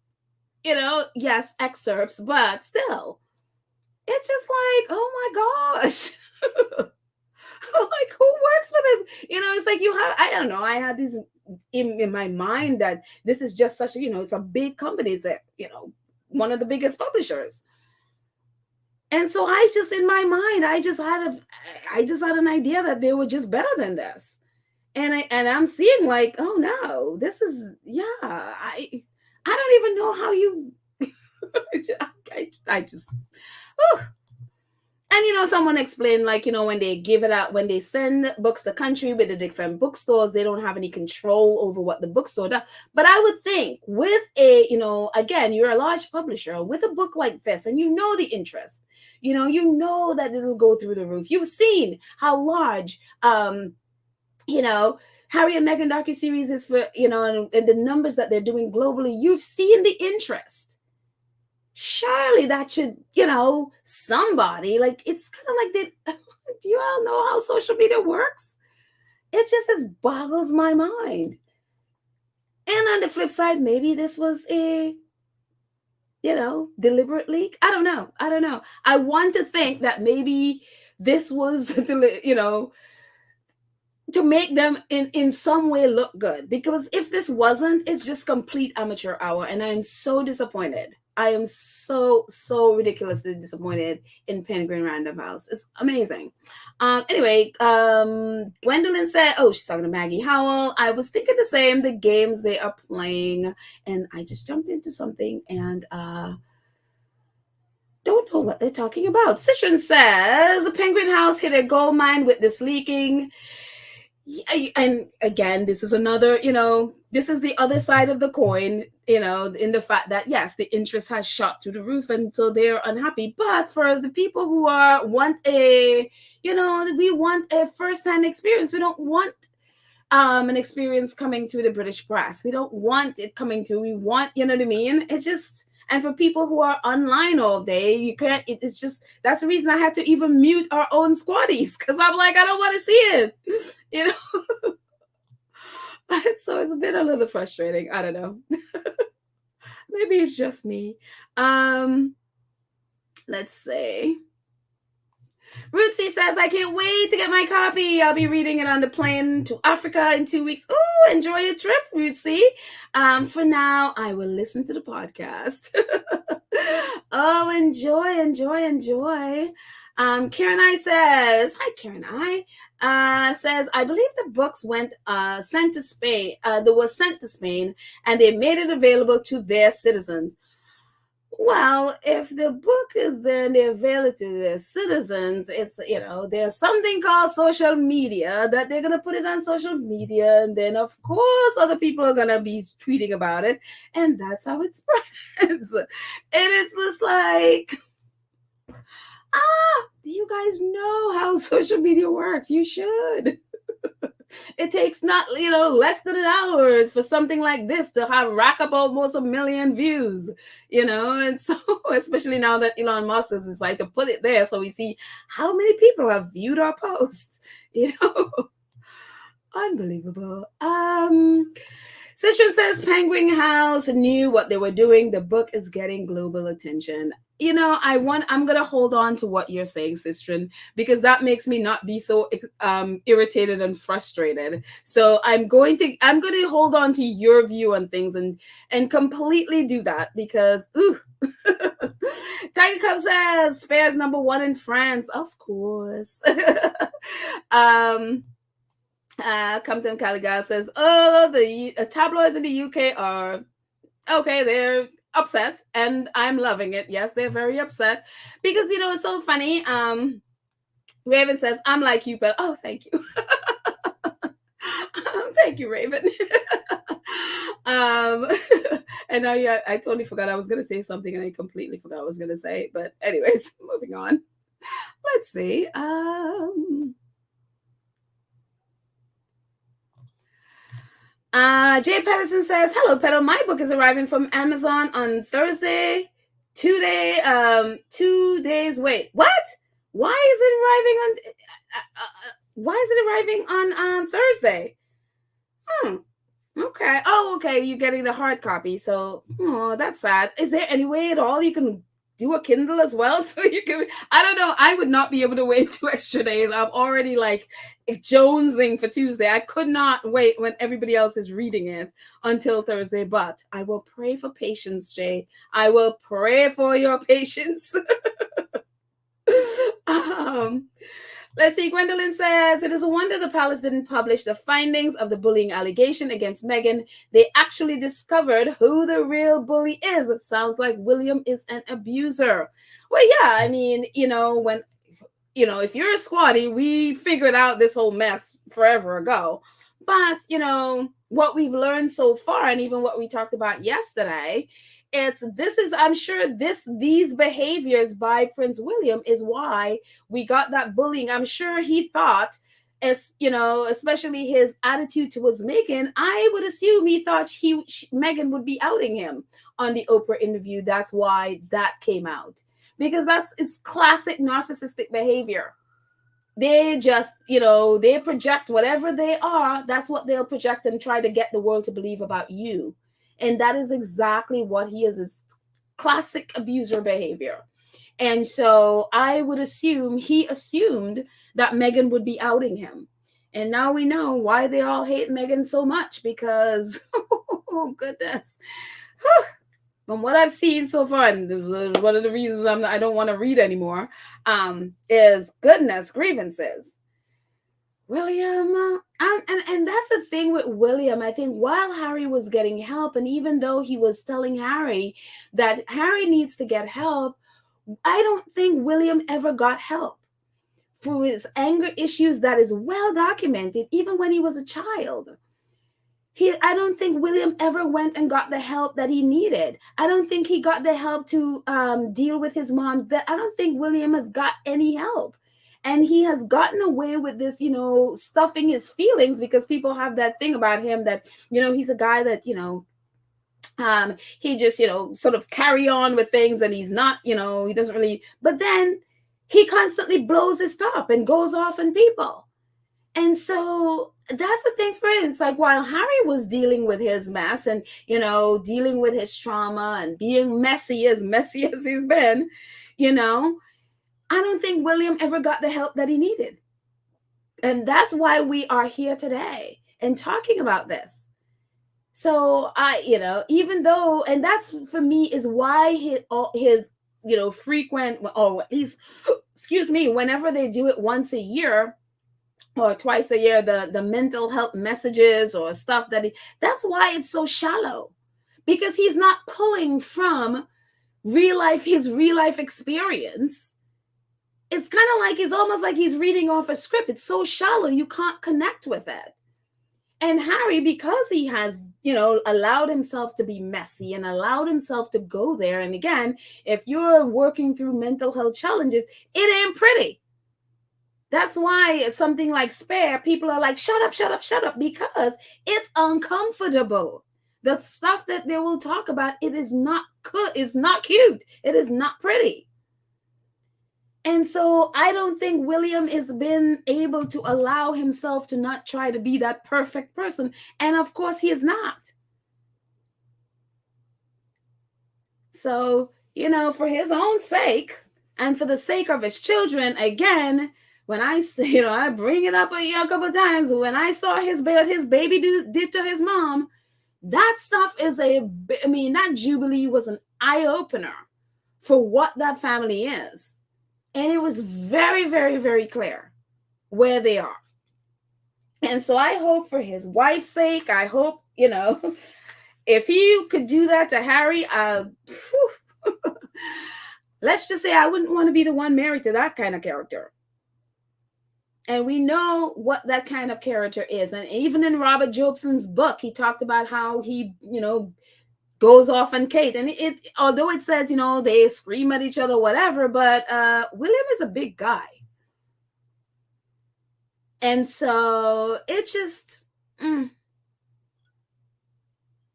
Yes, excerpts, but still. It's just like, oh my gosh. Like, who works for this? It's like I don't know. I had these in my mind that this is just such a, it's a big company. It's one of the biggest publishers. And so in my mind, I just had an idea that they were just better than this. And I'm seeing like, oh no, this is, yeah, I don't even know how you I just whew. And someone explained, like, when they give it out, when they send books to the country with the different bookstores, they don't have any control over what the bookstore does. But I would think with a, again, you're a large publisher with a book like this, and the interest, that it'll go through the roof. You've seen how large, you know, Harry and Meghan docuseries is for, and the numbers that they're doing globally. You've seen the interest. Surely that should, somebody, like, it's kind of like that. Do you all know how social media works? It boggles my mind. And on the flip side, maybe this was a, deliberate leak. I don't know. I want to think that maybe this was, to make them in some way look good, because if this wasn't, it's just complete amateur hour, and I am so disappointed. I am so ridiculously disappointed in Penguin Random House. It's amazing. Anyway, Gwendolyn said, oh, she's talking to Maggie Howell. I was thinking the same, the games they are playing, and I just jumped into something and don't know what they're talking about. Citron says Penguin House hit a gold mine with this leaking. And again, this is another, this is the other side of the coin, in the fact that, yes, the interest has shot through the roof, and so they're unhappy. But for the people who want we want a first-hand experience. We don't want an experience coming through the British press. We don't want it coming through. We want, you know what I mean? It's just, and for people who are online all day, you can't, it's just, that's the reason I had to even mute our own squaddies, because I'm like, I don't want to see it, So it's been a little frustrating. I don't know. Maybe it's just me. Let's see. Rootsy says, I can't wait to get my copy. I'll be reading it on the plane to Africa in 2 weeks. Ooh, enjoy your trip, Rootsy. For now, I will listen to the podcast. Oh, enjoy. Karen I says, hi, Karen I. Says, I believe the books went sent to Spain. They were sent to Spain, and they made it available to their citizens. Well, if the book is then available to their citizens, it's, there's something called social media, that they're going to put it on social media. And then, of course, other people are going to be tweeting about it. And that's how it spreads. And it's just like, do you guys know how social media works? You should. It takes not, less than an hour for something like this to rack up almost 1 million views, and so, especially now that Elon Musk has decided to put it there, so we see how many people have viewed our posts, Unbelievable. Citron says Penguin House knew what they were doing. The book is getting global attention. I'm going to hold on to what you're saying, Citron, because that makes me not be so irritated and frustrated. So I'm going to hold on to your view on things and completely do that, because Tiger Cub says Spare's #1 in France. Of course. Compton Caliga says, oh, the tabloids in the UK are okay. They're upset, and I'm loving it. Yes, they're very upset, because it's so funny. Raven says, I'm like you, but oh, thank you. Thank you, Raven. And now, yeah, I totally forgot I was gonna say something, and I completely forgot I was gonna say. But anyways, moving on. Let's see. Jay Patterson says, hello, Pedal. My book is arriving from Amazon on Thursday. 2 days. Wait, what? Why is it arriving on Thursday? Okay. Oh, okay. You're getting the hard copy. So, that's sad. Is there any way at all you can do a Kindle as well, so you can? I don't know. I would not be able to wait 2 extra days. I'm already like jonesing for Tuesday. I could not wait when everybody else is reading it until Thursday. But I will pray for patience, Jay. I will pray for your patience. Let's see. Gwendolyn says, it is a wonder the palace didn't publish the findings of the bullying allegation against Meghan. They actually discovered who the real bully is. It sounds like William is an abuser. Well, yeah, I mean, if you're a squatty, we figured out this whole mess forever ago. But, what we've learned so far, and even what we talked about yesterday, I'm sure these behaviors by Prince William is why we got that bullying. I'm sure he thought, especially his attitude towards Meghan, I would assume he thought Meghan would be outing him on the Oprah interview. That's why that came out, because it's classic narcissistic behavior. They just, they project whatever they are. That's what they'll project and try to get the world to believe about you. And that is exactly what he is classic abuser behavior. And so I would assume he assumed that Meghan would be outing him. And now we know why they all hate Meghan so much, because, oh, goodness. From what I've seen so far, and one of the reasons I don't want to read anymore, is goodness grievances. William, and that's the thing with William. I think while Harry was getting help, and even though he was telling Harry that Harry needs to get help, I don't think William ever got help for his anger issues. That is well documented, even when he was a child. I don't think William ever went and got the help that he needed. I don't think he got the help to deal with his mom's death. I don't think William has got any help. And he has gotten away with this, stuffing his feelings, because people have that thing about him that, he's a guy that, he just, sort of carry on with things, and he's not, he doesn't really, but then he constantly blows his top and goes off on people. And so that's the thing for instance, like while Harry was dealing with his mess and, dealing with his trauma and being messy as he's been, I don't think William ever got the help that he needed. And that's why we are here today and talking about this. So even though, and that's for me is why his frequent, or at least, excuse me, whenever they do it once a year or twice a year, the mental health messages or stuff that's why it's so shallow, because he's not pulling from his real life experience. It's kind of like, it's almost like he's reading off a script. It's so shallow, you can't connect with it. And Harry, because he has, allowed himself to be messy and allowed himself to go there. And again, if you're working through mental health challenges, it ain't pretty. That's why something like Spare, people are like, shut up, because it's uncomfortable. The stuff that they will talk about, it is not good. It's not cute. It is not pretty. And so I don't think William has been able to allow himself to not try to be that perfect person. And of course, he is not. So, for his own sake and for the sake of his children, again, when I say, I bring it up a couple of times, when I saw his baby did to his mom, that stuff is that Jubilee was an eye-opener for what that family is. And it was very, very, very clear where they are. And so I hope for his wife's sake, I hope, if he could do that to Harry, let's just say I wouldn't want to be the one married to that kind of character. And we know what that kind of character is. And even in Robert Jobson's book, he talked about how he, goes off on Kate. And although it says, they scream at each other, whatever, but William is a big guy. And so it just,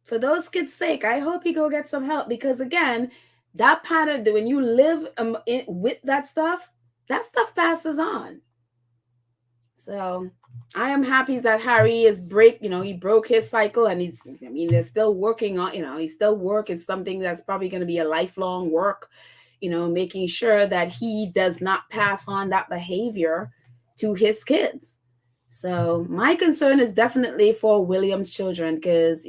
for those kids' sake, I hope he go get some help, because again, that pattern, when you live with that stuff passes on. So I am happy that Harry is he broke his cycle, and they're still working on, he's still work is something that's probably going to be a lifelong work, making sure that he does not pass on that behavior to his kids. So my concern is definitely for William's children, because,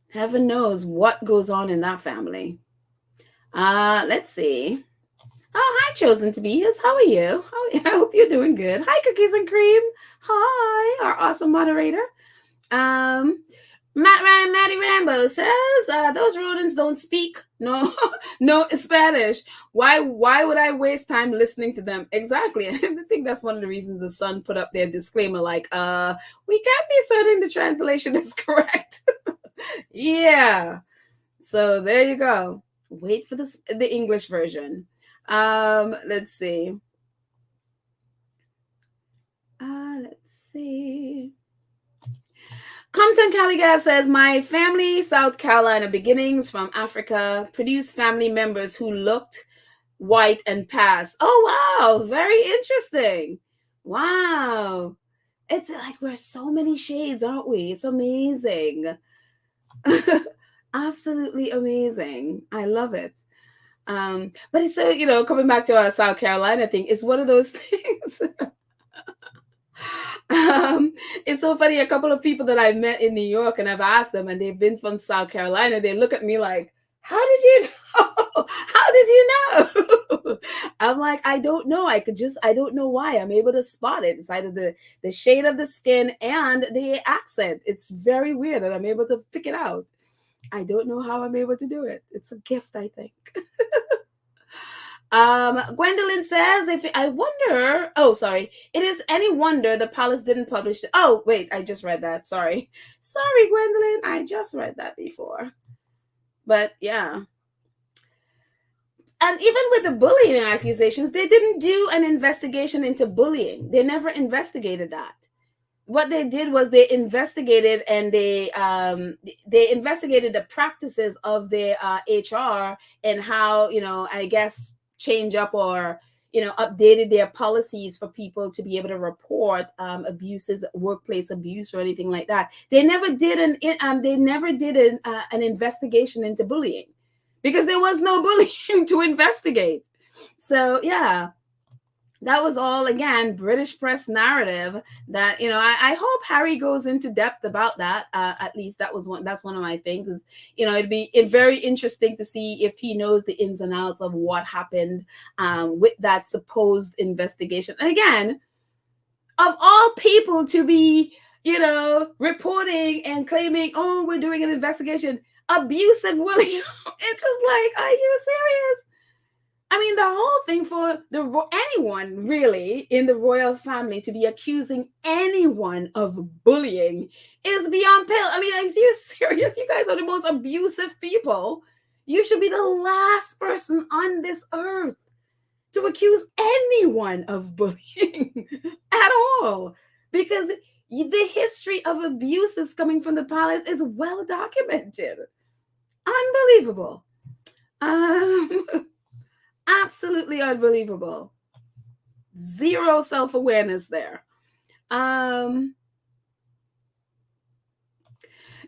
heaven knows what goes on in that family. Let's see. Oh, hi, Chosen to be. Yes, how are you? I hope you're doing good. Hi, Cookies and Cream. Hi, our awesome moderator. Um, Maddie Rambo says those rodents don't speak no no Spanish. Why would I waste time listening to them? Exactly. And I think that's one of the reasons the Sun put up their disclaimer like we can't be certain the translation is correct. Yeah. So there you go. Wait for the English version. Let's see. Let's see. Compton Caligas says, my family, South Carolina beginnings from Africa, produced family members who looked white and passed. Oh, wow. Very interesting. Wow. It's like we're so many shades, aren't we? It's amazing. Absolutely amazing. I love it. But it's so, coming back to our South Carolina thing, it's one of those things. It's so funny. A couple of people that I've met in New York and I've asked them, and they've been from South Carolina. They look at me like, "How did you know? How did you know?" I'm like, "I don't know. I don't know why. I'm able to spot it. It's either the shade of the skin and the accent. It's very weird, and I'm able to pick it out. I don't know how I'm able to do it. It's a gift, I think." Gwendolyn says, if I wonder, oh, sorry, it is any wonder the palace didn't publish it. Oh, wait, I just read that. Sorry. Sorry, Gwendolyn. I just read that before. But yeah. And even with the bullying accusations, they didn't do an investigation into bullying. They never investigated that. What they did was they investigated and they investigated the practices of their HR and how, I guess change up or updated their policies for people to be able to report abuses, workplace abuse or anything like that. They never did an investigation into bullying because there was no bullying to investigate. So yeah, that was all, again, British press narrative that, I hope Harry goes into depth about that. At least that's one of my things. It'd be very interesting to see if he knows the ins and outs of what happened with that supposed investigation. And again, of all people to be, reporting and claiming, oh, we're doing an investigation, abusive William. It's just like, are you serious? I mean, the whole thing for anyone really in the royal family to be accusing anyone of bullying is beyond pale. I mean, are you serious? You guys are the most abusive people. You should be the last person on this earth to accuse anyone of bullying at all, because the history of abuses coming from the palace is well documented. Unbelievable. Absolutely unbelievable. Zero self-awareness there.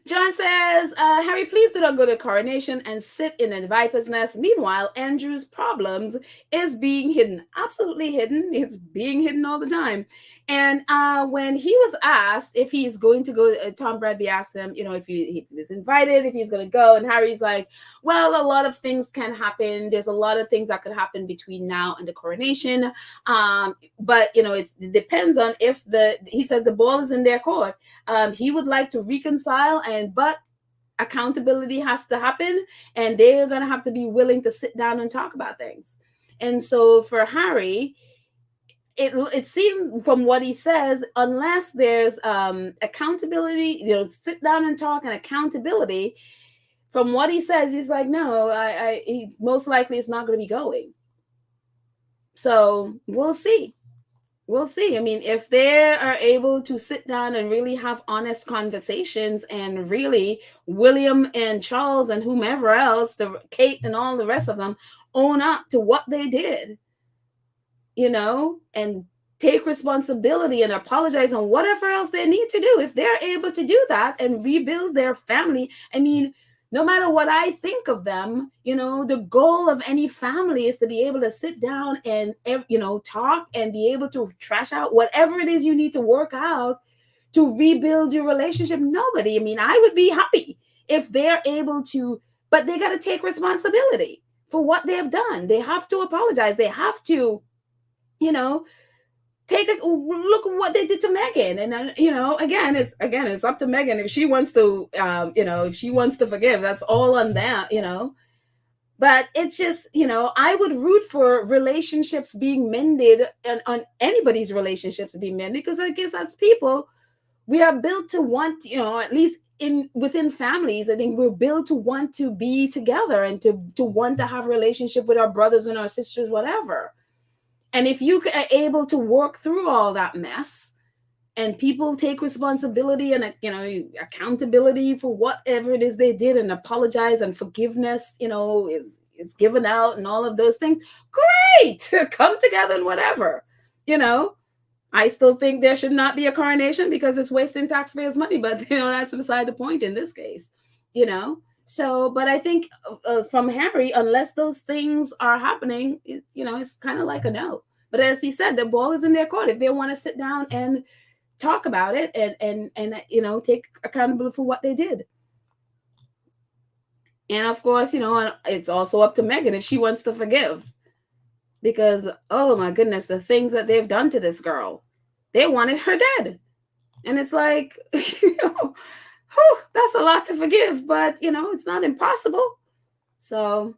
John says, Harry, please do not go to coronation and sit in a viper's nest. Meanwhile, Andrew's problems is being hidden. Absolutely hidden. It's being hidden all the time. And when he was asked if he's going to go, Tom Bradby asked him, if he was invited, if he's going to go. And Harry's like, well, a lot of things can happen. There's a lot of things that could happen between now and the coronation. But, it depends on if he said the ball is in their court. He would like to reconcile, but accountability has to happen, and they're going to have to be willing to sit down and talk about things. And so for Harry, it seemed from what he says, unless there's accountability, sit down and talk and accountability, from what he says, he's like, no, he most likely is not going to be going. So we'll see. We'll see. I mean, if they are able to sit down and really have honest conversations, and really William and Charles and whomever else, Kate and all the rest of them, own up to what they did, and take responsibility and apologize on whatever else they need to do. If they're able to do that and rebuild their family, I mean, no matter what I think of them, the goal of any family is to be able to sit down and, talk and be able to trash out whatever it is you need to work out to rebuild your relationship. I would be happy if they're able to, but they got to take responsibility. for what they have done. They have to apologize. They have to, you know, take a look at what they did to Meghan. And you know, it's up to Meghan if she wants to, if she wants to forgive. That's all on that, you know. But it's just, you know, I would root for relationships being mended, and on anybody's relationships being mended, because I guess as people, we are built to want, you know, at least in within families, I think we're built to want to be together and to want to have a relationship with our brothers and our sisters, whatever. And if you are able to work through all that mess, and people take responsibility and, you know, accountability for whatever it is they did, and apologize, and forgiveness, you know, is given out, and all of those things, great. Come together and whatever, you know. I still think there should not be a coronation because it's wasting taxpayers' money, but you know, that's beside the point in this case, you know. So, but I think from Harry, unless those things are happening, you know, it's kind of like a no. But as he said, the ball is in their court. If they want to sit down and talk about it, and you know, take accountability for what they did. And of course, you know, it's also up to Meghan if she wants to forgive, because oh my goodness, the things that they've done to this girl, they wanted her dead. And it's like, you know, whew, that's a lot to forgive, but you know, it's not impossible. So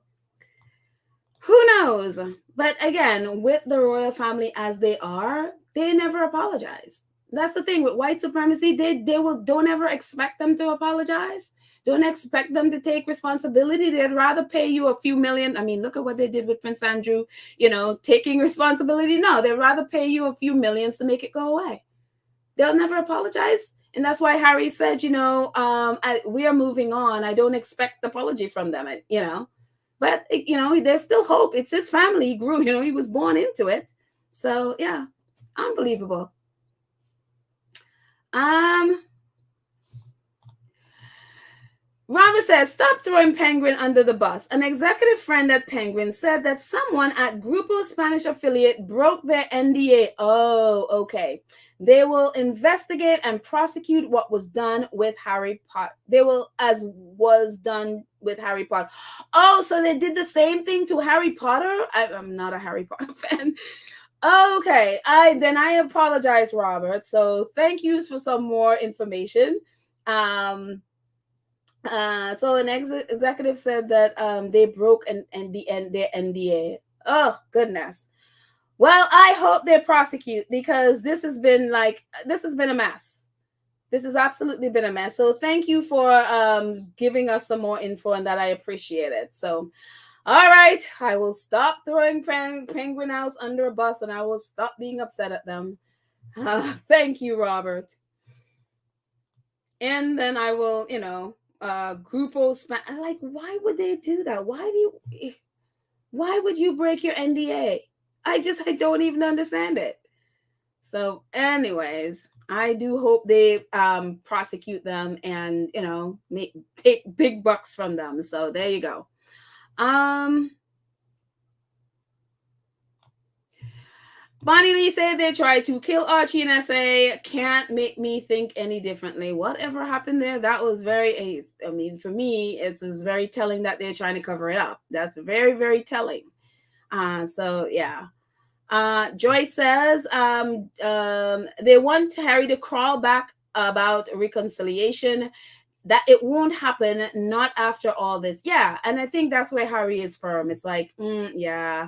who knows? But again, with the royal family as they are, they never apologize. That's the thing with white supremacy. They will don't ever expect them to apologize. Don't expect them to take responsibility. They'd rather pay you a few million. I mean, look at what they did with Prince Andrew, you know, taking responsibility. No, they'd rather pay you a few millions to make it go away. They'll never apologize. And that's why Harry said, you know, we are moving on. I don't expect apology from them, you know. But, you know, there's still hope. It's his family. He grew, you know, he was born into it. So, yeah, unbelievable. Robert says, stop throwing Penguin under the bus. An executive friend at Penguin said that someone at Grupo's Spanish affiliate broke their NDA. Oh, okay. They will investigate and prosecute what was done with Harry Potter. They will, as was done with Harry Potter. Oh, so they did the same thing to Harry Potter? I'm not a Harry Potter fan. Okay, I apologize, Robert. So thank you for some more information. So an executive said that they broke their NDA. Oh goodness. Well, I hope they prosecute, because this has been a mess. This has absolutely been a mess. So thank you for giving us some more info, and that I appreciate it. So, all right, I will stop throwing Penguin House under a bus, and I will stop being upset at them. Thank you, Robert. And then I will, you know, Grupo like, why would they do that? Why would you break your NDA? I don't even understand it. So anyways, I do hope they prosecute them and, you know, take big bucks from them. So there you go. Bonnie Lee said they tried to kill Archie in SA. Can't make me think any differently. Whatever happened there, that was very, I mean, for me, it was very telling that they're trying to cover it up. That's very, very telling. So yeah. Joy says they want Harry to crawl back about reconciliation, that it won't happen, not after all this. Yeah, and I think that's where Harry is firm. It's like, yeah.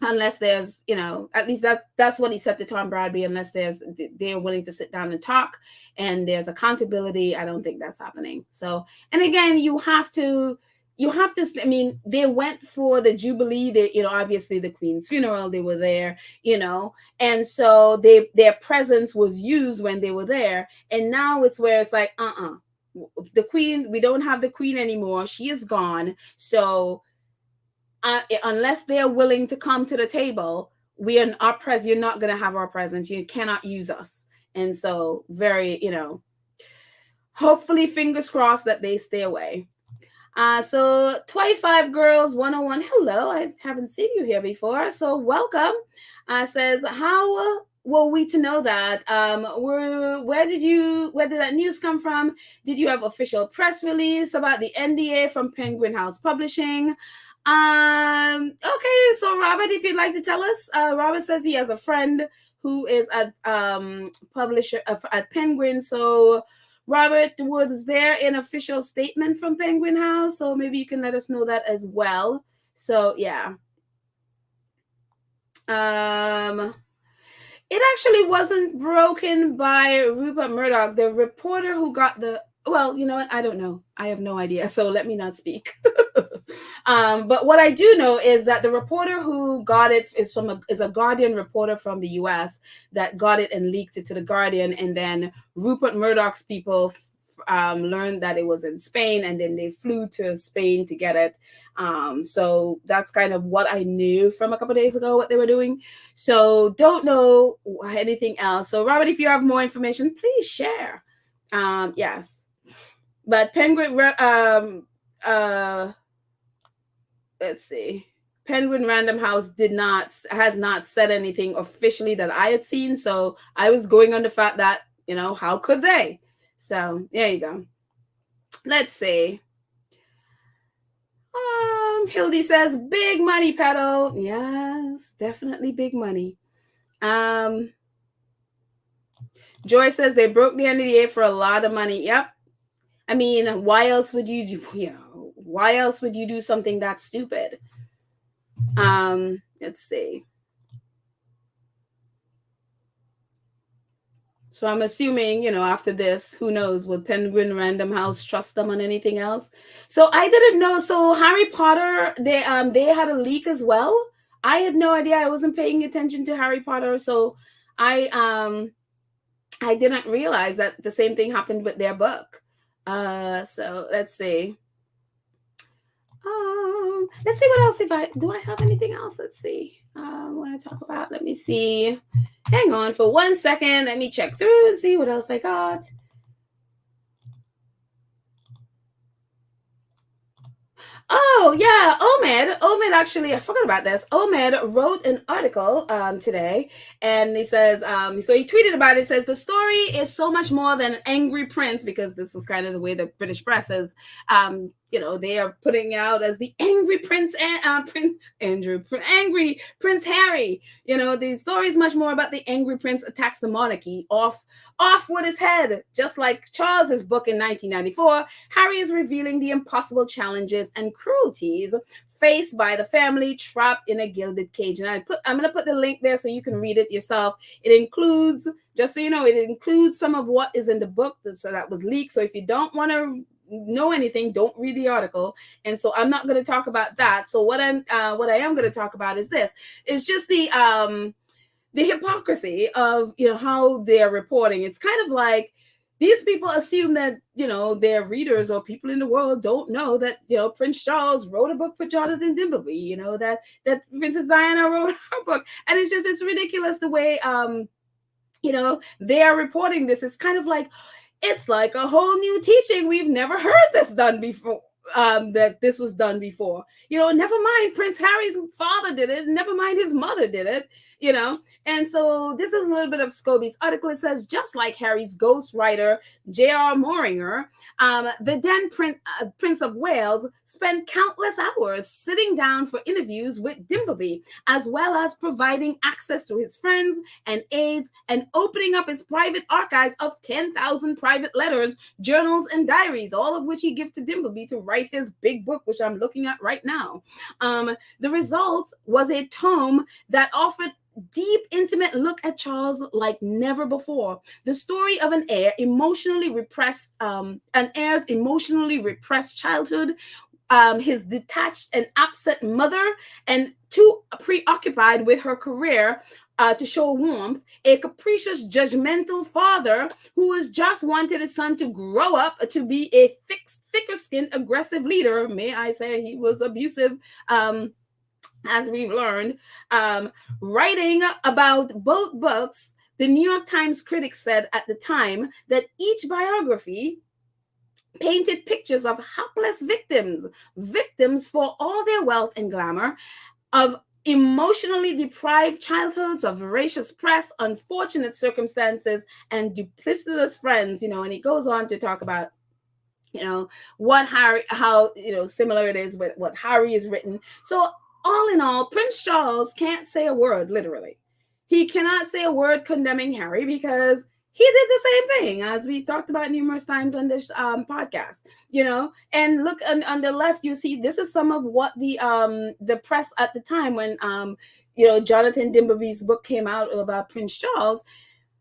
Unless there's, you know, at least that's what he said to Tom Bradby, unless they're willing to sit down and talk and there's accountability, I don't think that's happening. So, and again, you have to, I mean, they went for the Jubilee, you know, obviously the Queen's funeral, they were there, you know, and so their presence was used when they were there. And now it's where it's like, the Queen, we don't have the Queen anymore. She is gone. So, unless they're willing to come to the table, you're not going to have our presence. You cannot use us. And so very, you know, hopefully fingers crossed that they stay away. So 25 Girls 101. Hello. I haven't seen you here before. So welcome. Says, how were we to know that? Where did that news come from? Did you have official press release about the NDA from Penguin House Publishing? Okay, so Robert, if you'd like to tell us, Robert says he has a friend who is at publisher at Penguin. So Robert, was there an official statement from Penguin House? So maybe you can let us know that as well. So yeah. It actually wasn't broken by Rupert Murdoch, the reporter who got the. Well, you know what? I don't know. I have no idea. So let me not speak. But what I do know is that the reporter who got it is a Guardian reporter from the U.S. that got it and leaked it to the Guardian, and then Rupert Murdoch's people learned that it was in Spain, and then they flew to Spain to get it. So that's kind of what I knew from a couple of days ago, what they were doing. So don't know anything else. So Robert, if you have more information, please share. Yes, but Penguin, let's see. Penguin Random House has not said anything officially that I had seen. So I was going on the fact that, how could they? So there you go. Let's see. Hildy says, big money, Petal. Yes, definitely big money. Joy says they broke the NDA for a lot of money. Yep. I mean, why else would you do, why else would you do something that stupid? Let's see. So I'm assuming, after this, who knows, would Penguin Random House trust them on anything else? So I didn't know. So Harry Potter, they had a leak as well. I had no idea. I wasn't paying attention to Harry Potter. So I didn't realize that the same thing happened with their book. So let's see. Let's see what else. Do I have anything else? Let's see. I want to talk about. Let me see. Hang on for 1 second. Let me check through and see what else I got. Oh, yeah. Omed, actually, I forgot about this. Omed wrote an article today, and he says, so he tweeted about it. It says, the story is so much more than an angry prince, because this is kind of the way the British press is, they are putting out as the angry prince, angry Prince Harry. The story is much more about the angry prince attacks the monarchy off with his head. Just like Charles's book in 1994, Harry is revealing the impossible challenges and cruelties faced by the family trapped in a gilded cage. And I'm going to put the link there so you can read it yourself. It includes, just so you know, it includes some of what is in the book, so that was leaked. So if you don't want to know anything, don't read the article. And so I'm not going to talk about that. So what I am going to talk about is this. It's just the hypocrisy of how they're reporting. It's kind of like these people assume that their readers or people in the world don't know that Prince Charles wrote a book for Jonathan Dimbleby, that Princess Diana wrote her book. And it's ridiculous the way they are reporting this. It's kind of like, it's like a whole new teaching. We've never heard this done before. That this was done before. Never mind Prince Harry's father did it. Never mind his mother did it. And so this is a little bit of Scobie's article. It says, just like Harry's ghostwriter, J.R. Moringer, the then Prince of Wales spent countless hours sitting down for interviews with Dimbleby, as well as providing access to his friends and aides and opening up his private archives of 10,000 private letters, journals, and diaries, all of which he gave to Dimbleby to write his big book, which I'm looking at right now. The result was a tome that offered deep, intimate look at Charles like never before. The story of an heir's emotionally repressed childhood, his detached and absent mother, and too preoccupied with her career to show warmth, a capricious, judgmental father who has just wanted his son to grow up to be a thicker-skinned, aggressive leader. May I say he was abusive, as we've learned. Writing about both books, the New York Times critics said at the time that each biography painted pictures of hapless victims for all their wealth and glamour, of emotionally deprived childhoods of voracious press, unfortunate circumstances, and duplicitous friends, and he goes on to talk about, what Harry, how, similar it is with what Harry has written. So all in all, Prince Charles can't say a word, literally. He cannot say a word condemning Harry because he did the same thing, as we talked about numerous times on this podcast, and look on the left, you see, this is some of what the press at the time when, Jonathan Dimblby's book came out about Prince Charles.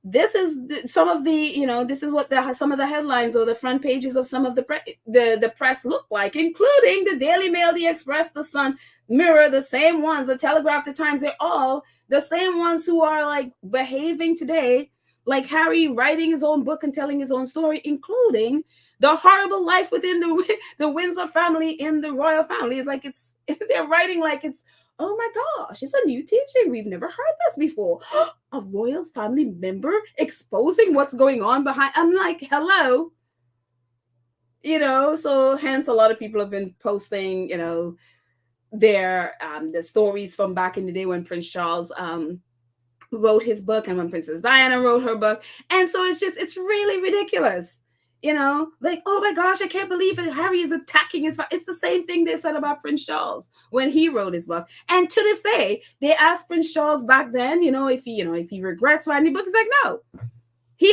This is some of the, this is what some of the headlines or the front pages of some of the press look like, including the Daily Mail, the Express, the Sun, Mirror, the same ones, the Telegraph, the Times. They're all the same ones who are like behaving today like Harry, writing his own book and telling his own story, including the horrible life within the Windsor family in the royal family. It's like they're writing like it's, oh my gosh, it's a new teaching. We've never heard this before. A royal family member exposing what's going on behind. I'm like, hello. So hence a lot of people have been posting, their the stories from back in the day when Prince Charles wrote his book and when Princess Diana wrote her book. And so it's really ridiculous. Like, oh my gosh, I can't believe it. Harry is attacking his father. It's the same thing they said about Prince Charles when he wrote his book. And to this day, they asked Prince Charles back then, if he regrets writing the book. He's like, no, he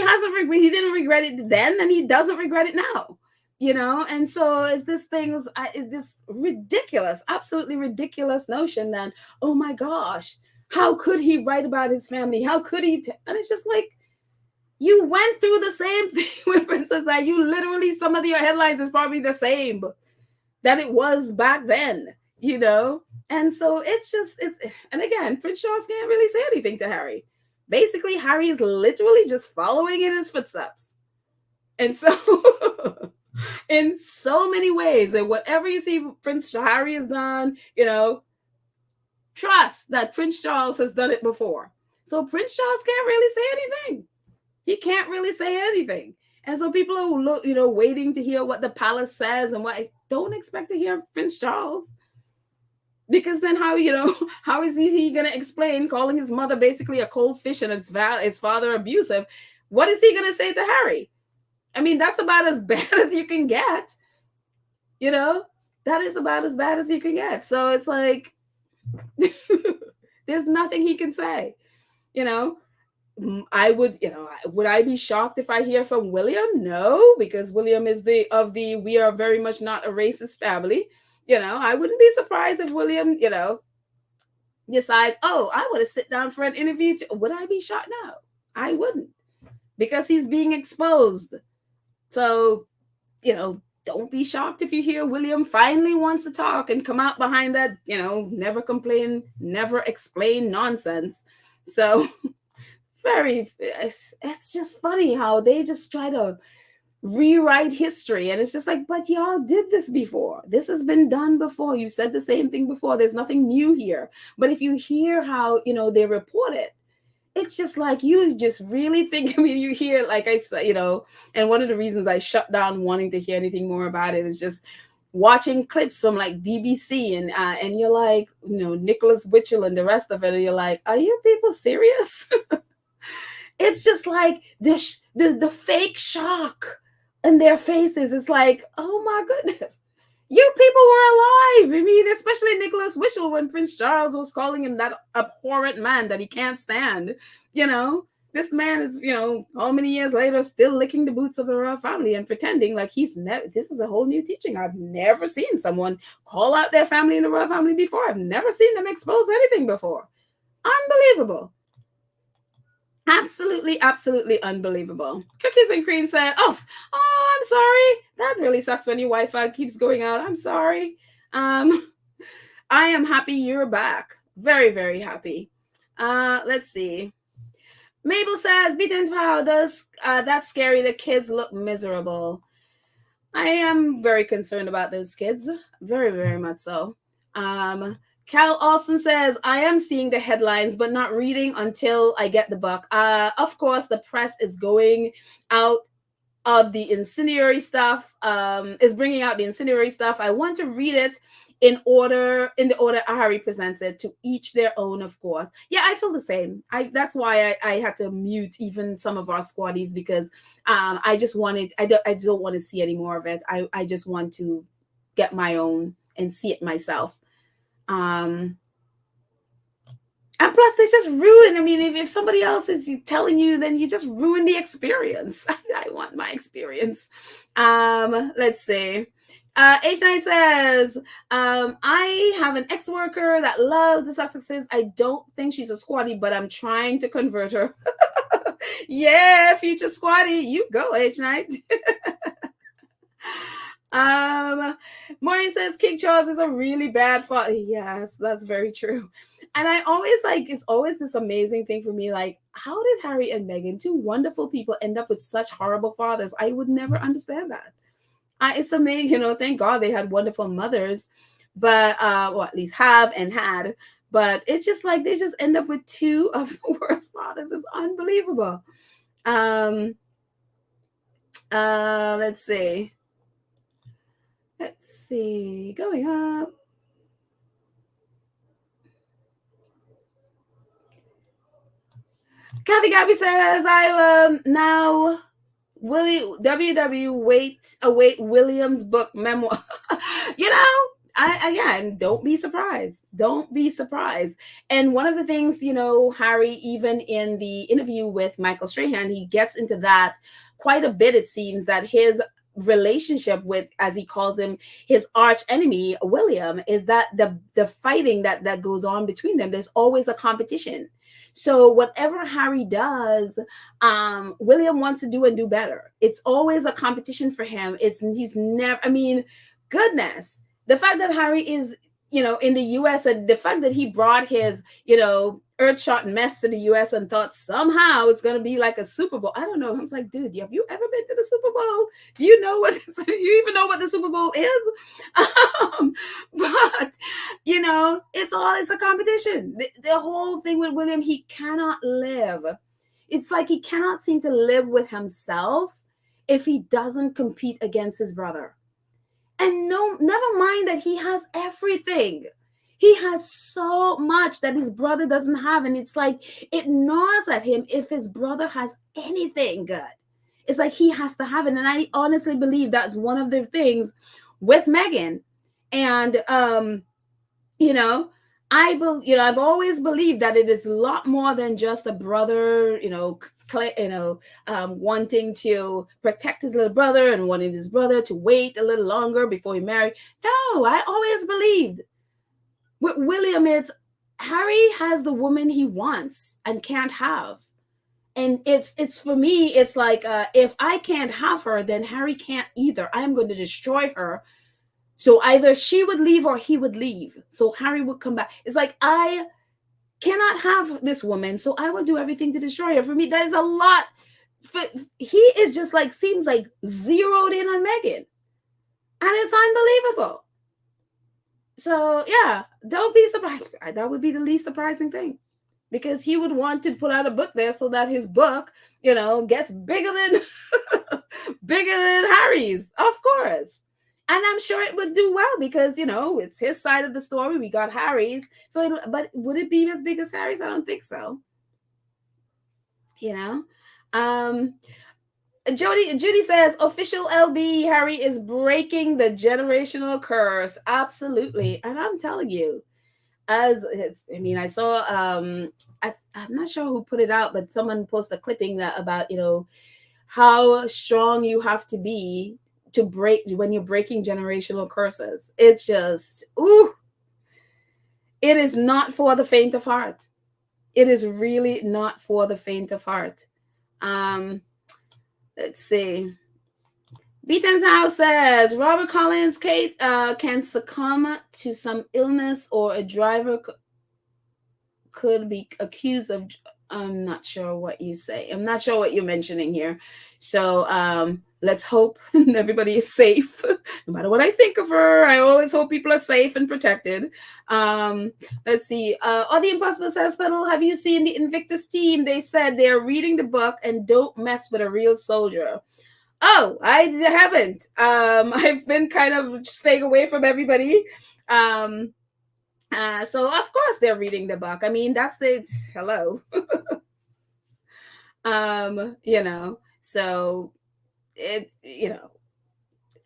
didn't regret it then, and he doesn't regret it now. And so it's this ridiculous, absolutely ridiculous notion that, oh my gosh, how could he write about his family? How could he? And it's just like, you went through the same thing with Princess Diana. You literally, some of your headlines is probably the same that it was back then, And so and again, Prince Charles can't really say anything to Harry. Basically, Harry is literally just following in his footsteps. And so in so many ways, and whatever you see Prince Harry has done, trust that Prince Charles has done it before. So Prince Charles can't really say anything. He can't really say anything. And so people are, waiting to hear what the palace says and what. Don't expect to hear Prince Charles. Because then how is he going to explain calling his mother basically a cold fish and his father abusive? What is he going to say to Harry? I mean, that's about as bad as you can get. That is about as bad as you can get. So it's like, there's nothing he can say. I would, would I be shocked if I hear from William? No, because William is we are very much not a racist family. I wouldn't be surprised if William, decides, oh, I want to sit down for an interview. Would I be shocked? No, I wouldn't, because he's being exposed. So, don't be shocked if you hear William finally wants to talk and come out behind that, never complain, never explain nonsense. So it's just funny how they just try to rewrite history. And it's just like, but y'all did this before. This has been done before. You said the same thing before. There's nothing new here. But if you hear how, they report it, it's just like, you just really think, you hear, like I said, and one of the reasons I shut down wanting to hear anything more about it is just watching clips from like BBC and you're like, Nicholas Witchell and the rest of it. And you're like, are you people serious? It's just like the fake shock in their faces. It's like, oh my goodness, you people were alive. I mean, especially Nicholas Witchell when Prince Charles was calling him that abhorrent man that he can't stand. This man is, how many years later still licking the boots of the royal family and pretending like he's never. This is a whole new teaching. I've never seen someone call out their family in the royal family before. I've never seen them expose anything before. Unbelievable. Absolutely, absolutely unbelievable. Cookies and Cream said, oh, I'm sorry. That really sucks when your Wi-Fi keeps going out. I'm sorry. I am happy you're back. Very, very happy. Let's see. Mabel says, beaten pow, that's scary. The kids look miserable. I am very concerned about those kids. Very, very much so. Cal Alston says, I am seeing the headlines, but not reading until I get the book. Of course, the press is going out of the incendiary stuff, is bringing out the incendiary stuff. I want to read it in the order Harry presents it, to each their own, of course. Yeah, I feel the same. That's why I had to mute even some of our squaddies, because I just wanted, I don't want to see any more of it. I just want to get my own and see it myself. And plus, they just ruin. I mean, if somebody else is telling you, then you just ruin the experience. I want my experience. Let's see. H9 says, I have an ex-worker that loves the Sussexes. I don't think she's a squatty, but I'm trying to convert her. Yeah, feature squatty. You go, H9. Maureen says King Charles is a really bad father. Yes, that's very true. And I always it's always this amazing thing for me. Like, how did Harry and Meghan, two wonderful people, end up with such horrible fathers? I would never understand that. It's amazing, thank God they had wonderful mothers, but, well, at least have and had. But it's just like they just end up with two of the worst fathers. It's unbelievable. Let's see. Going up. Kathy Gabby says, I now await William's book memoir. Again, don't be surprised. Don't be surprised. And one of the things, Harry, even in the interview with Michael Strahan, he gets into that quite a bit. It seems that his relationship with, as he calls him, his arch enemy, William, is that the fighting that goes on between them, there's always a competition. So whatever Harry does, William wants to do and do better. It's always a competition for him. He's never, goodness, the fact that Harry is, in the US, and the fact that he brought his, earth-shot mess to the US and thought somehow it's going to be like a Super Bowl. I don't know. I was like, dude, have you ever been to the Super Bowl? Do you know you even know what the Super Bowl is? But, it's a competition. The whole thing with William, he cannot live. It's like he cannot seem to live with himself if he doesn't compete against his brother. And never mind that he has everything. He has so much that his brother doesn't have. And it's like, it gnaws at him if his brother has anything good. It's like he has to have it. And I honestly believe that's one of the things with Meghan. And, I've always believed that it is a lot more than just a brother, wanting to protect his little brother and wanting his brother to wait a little longer before he married. No, I always believed with William, it's Harry has the woman he wants and can't have. And it's for me, it's like, if I can't have her, then Harry can't either. I'm going to destroy her. So either she would leave or he would leave. So Harry would come back. It's like, I cannot have this woman, so I will do everything to destroy her. For me, that is a lot. He is just seems like zeroed in on Meghan. And it's unbelievable. So yeah, don't be surprised. That would be the least surprising thing, because he would want to put out a book there so that his book, gets bigger than Harry's, of course. And I'm sure it would do well because, it's his side of the story. We got Harry's. But would it be as big as Harry's? I don't think so. Judy says, official LB, Harry is breaking the generational curse. Absolutely. And I'm telling you, I saw, I'm not sure who put it out, but someone posted a clipping about, how strong you have to be to break when you're breaking generational curses. It's just, it is not for the faint of heart. It is really not for the faint of heart. Let's see. Beaton's House says Robert Collins, Kate, can succumb to some illness, or a driver could be accused of. I'm not sure what you say. I'm not sure what you're mentioning here. So let's hope everybody is safe. No matter what I think of her, I always hope people are safe and protected. Let's see. The Impossible says, Fiddle, have you seen the Invictus team? They said they're reading the book and don't mess with a real soldier. Oh, I haven't. I've been kind of staying away from everybody. Um, so of course they're reading the book. I mean, that's the hello. So it's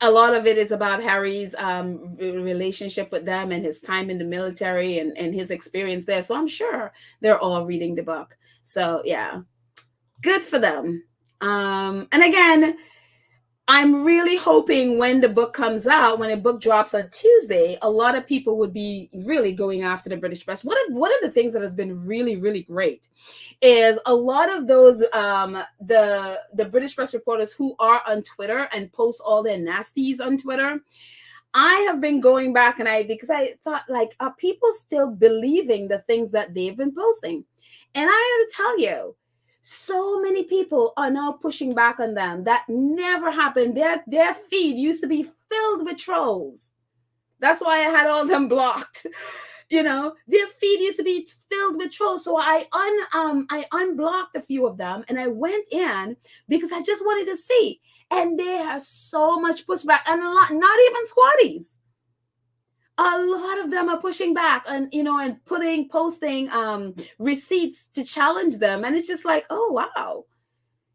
a lot of it is about Harry's relationship with them and his time in the military and his experience there. So I'm sure they're all reading the book. So yeah, good for them. And again, I'm really hoping when the book comes out, when a book drops on Tuesday, a lot of people would be really going after the British press. One of the things that has been really, really great is a lot of those the British press reporters who are on Twitter and post all their nasties on Twitter. I have been going back because I thought, like, are people still believing the things that they've been posting? And I have to tell you, so many people are now pushing back on them. That never happened. Their feed used to be filled with trolls. That's why I had all them blocked. Their feed used to be filled with trolls. So I unblocked a few of them and I went in because I just wanted to see. And they have so much pushback, and a lot, not even squatties. A lot of them are pushing back and posting receipts to challenge them. And it's just like, oh wow.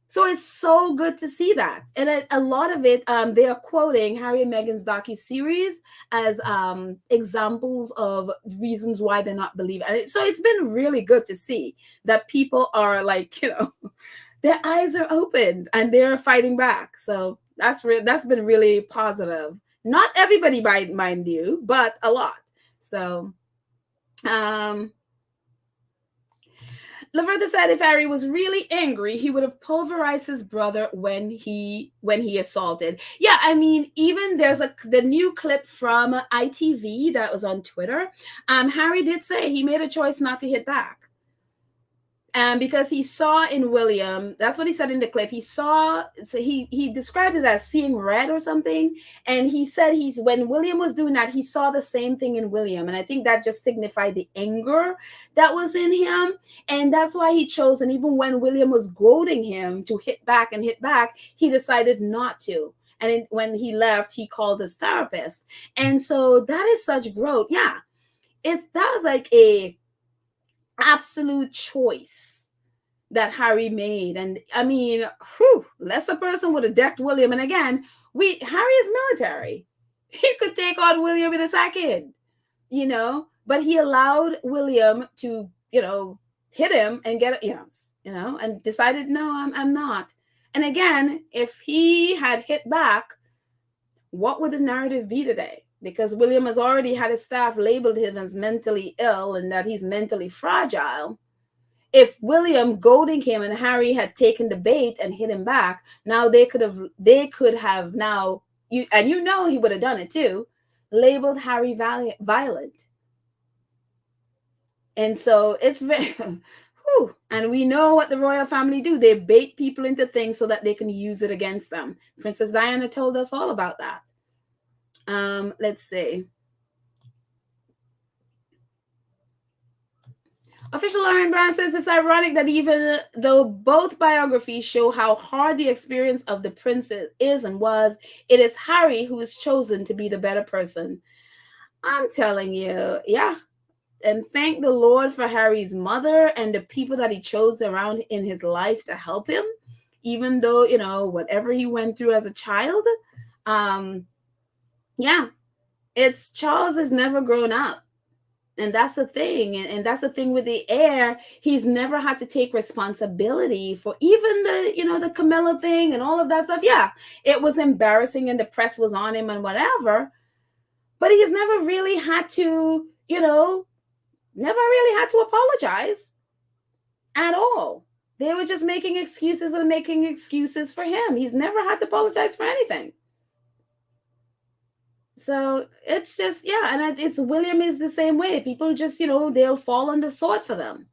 So it's so good to see that. And a lot of it, they are quoting Harry and Meghan's docu-series as examples of reasons why they're not believing. And so it's been really good to see that people are like, their eyes are open and they're fighting back. So that's been really positive. Not everybody, mind you, but a lot. So Lavertha said if Harry was really angry, he would have pulverized his brother when he assaulted. Yeah, I mean, even there's the new clip from ITV that was on Twitter. Harry did say he made a choice not to hit back. Because he saw in William, that's what he said in the clip. So he described it as seeing red or something. And he said when William was doing that, he saw the same thing in William. And I think that just signified the anger that was in him. And that's why he chose. And even when William was goading him to hit back, he decided not to. And when he left, he called his therapist. And so that is such growth. Yeah. That was like a absolute choice that Harry made. And I mean, less a person would have decked William. And again, Harry is military. He could take on William in a second, but he allowed William to, hit him and get it, and decided, no, I'm not. And again, if he had hit back, what would the narrative be today? Because William has already had his staff labeled him as mentally ill and that he's mentally fragile. If William goading him and Harry had taken the bait and hit him back, now they could have now, he would have done it too, labeled Harry violent. And so it's very, and we know what the royal family do. They bait people into things so that they can use it against them. Princess Diana told us all about that. Let's see. Official Lauren Brown says it's ironic that even though both biographies show how hard the experience of the princess is and was, it is Harry who is chosen to be the better person. I'm telling you, yeah. And thank the Lord for Harry's mother and the people that he chose around in his life to help him, even though, whatever he went through as a child. Yeah, Charles has never grown up. And that's the thing. And that's the thing with the heir. He's never had to take responsibility for even the Camilla thing and all of that stuff. Yeah, it was embarrassing and the press was on him and whatever. But he's never really had to, apologize at all. They were just making excuses for him. He's never had to apologize for anything. So it's just, yeah. And it's William is the same way. People just, they'll fall on the sword for them.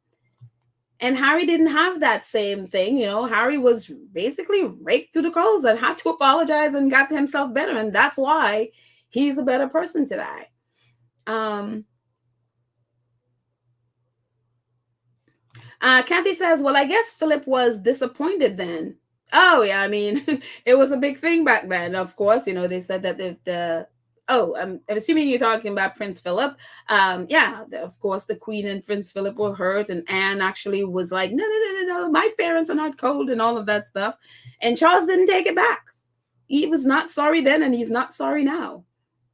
And Harry didn't have that same thing. Harry was basically raked through the coals and had to apologize and got himself better. And that's why he's a better person today. Kathy says, well, I guess Philip was disappointed then. Oh yeah, I mean, it was a big thing back then. Of course, they said that if the oh, I'm assuming you're talking about Prince Philip. Yeah, of course, the Queen and Prince Philip were hurt, and Anne actually was like, no, no, no, no, no, my parents are not cold, and all of that stuff. And Charles didn't take it back. He was not sorry then, and he's not sorry now.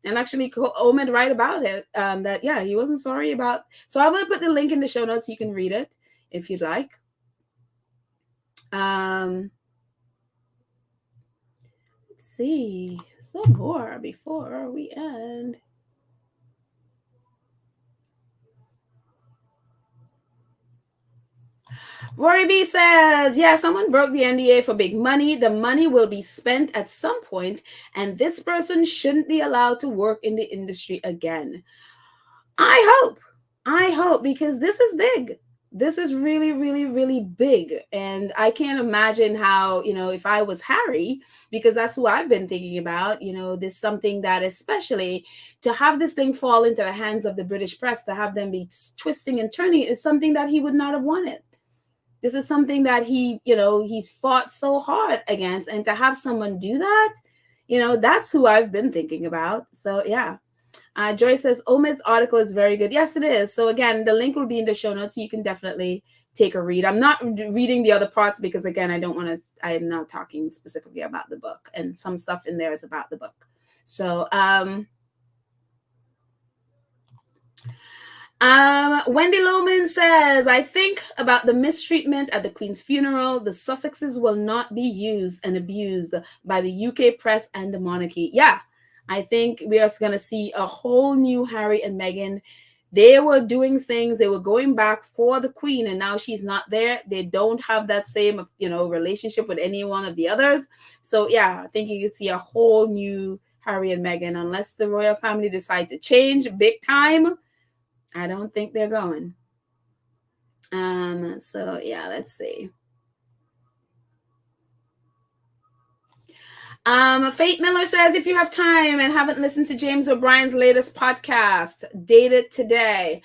And actually, Omid write about it. That yeah, he wasn't sorry about. So I'm gonna put the link in the show notes. So you can read it if you'd like. Let's see some more before we end. Rory B says, yeah, someone broke the NDA for big money. The money will be spent at some point, and this person shouldn't be allowed to work in the industry again. I hope, because this is big. This is really, really, really big. And I can't imagine how, if I was Harry, because that's who I've been thinking about, this something that, especially to have this thing fall into the hands of the British press, to have them be twisting and turning it, is something that he would not have wanted. This is something that he's fought so hard against. And to have someone do that, that's who I've been thinking about. So, yeah. Joy says, Omid's article is very good. Yes, it is. So again, the link will be in the show notes. So you can definitely take a read. I'm not reading the other parts because, again, I am not talking specifically about the book. And some stuff in there is about the book. So, Wendy Lohman says, I think about the mistreatment at the Queen's funeral. The Sussexes will not be used and abused by the UK press and the monarchy. Yeah, I think we are going to see a whole new Harry and Meghan. They were doing things. They were going back for the Queen, and now she's not there. They don't have that same, relationship with any one of the others. So, yeah, I think you can see a whole new Harry and Meghan, unless the royal family decide to change big time. I don't think they're going. So yeah, let's see. Fate Miller says, if you have time and haven't listened to James O'Brien's latest podcast, Dated Today,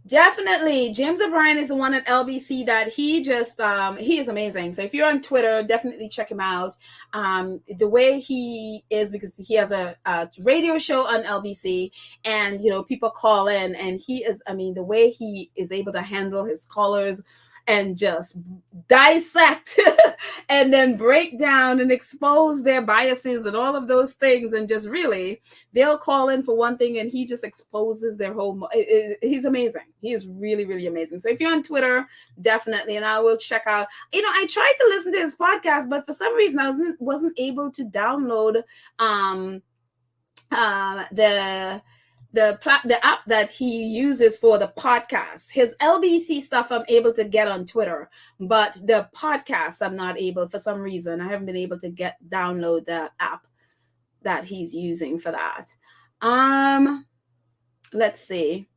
definitely. James O'Brien is the one at LBC that he is amazing. So if you're on Twitter, definitely check him out. The way he is, because he has a radio show on LBC, and people call in, and he is, the way he is able to handle his callers and just dissect and then break down and expose their biases and all of those things, and just really, they'll call in for one thing and he just exposes their whole he's amazing. He is really, really amazing. So if you're on Twitter, definitely, and I will check out, I tried to listen to his podcast, but for some reason I wasn't able to download the app that he uses for the podcast. His LBC stuff I'm able to get on Twitter, but the podcast I'm not able, for some reason. I haven't been able to download the app that he's using for that. Let's see.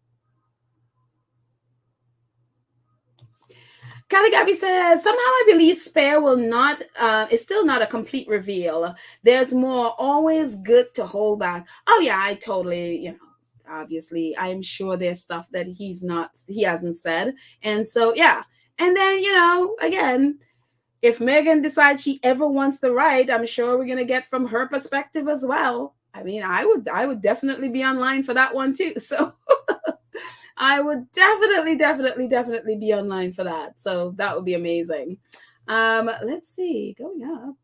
Cali Gabby says, somehow I believe Spare will not, is still not a complete reveal. There's more, always good to hold back. Oh yeah, I totally, obviously, I'm sure there's stuff that he hasn't said. And so, yeah. And then, again, if Meghan decides she ever wants to write, I'm sure we're going to get from her perspective as well. I would definitely be online for that one too. So I would definitely be online for that. So that would be amazing. Let's see, going up.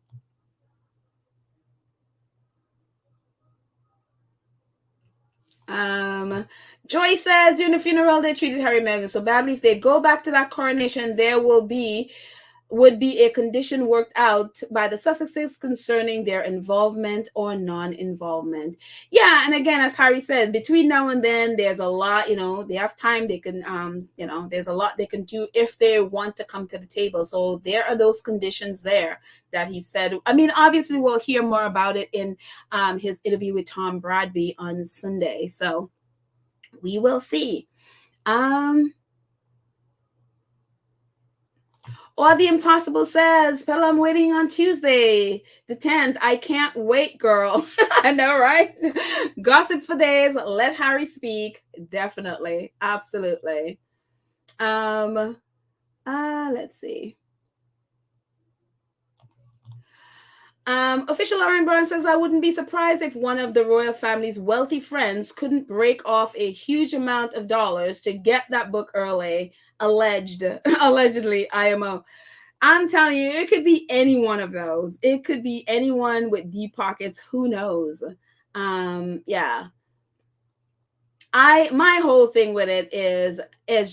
Joy says, during the funeral, they treated Harry and Meghan so badly. If they go back to that coronation, there would be a condition worked out by the Sussexes concerning their involvement or non-involvement. Yeah, and again, as Harry said, between now and then, there's a lot, they have time. They can, there's a lot they can do if they want to come to the table. So there are those conditions there that he said. Obviously, we'll hear more about it in his interview with Tom Bradby on Sunday. So we will see. Or the Impossible says, Pella, I'm waiting on Tuesday, the 10th. I can't wait, girl. I know, right? Gossip for days. Let Harry speak. Definitely. Absolutely. Let's see. Official Lauren Brown says, I wouldn't be surprised if one of the royal family's wealthy friends couldn't break off a huge amount of dollars to get that book early. Allegedly, IMO. I'm telling you, it could be any one of those. It could be anyone with deep pockets. Who knows? Yeah. My whole thing with it is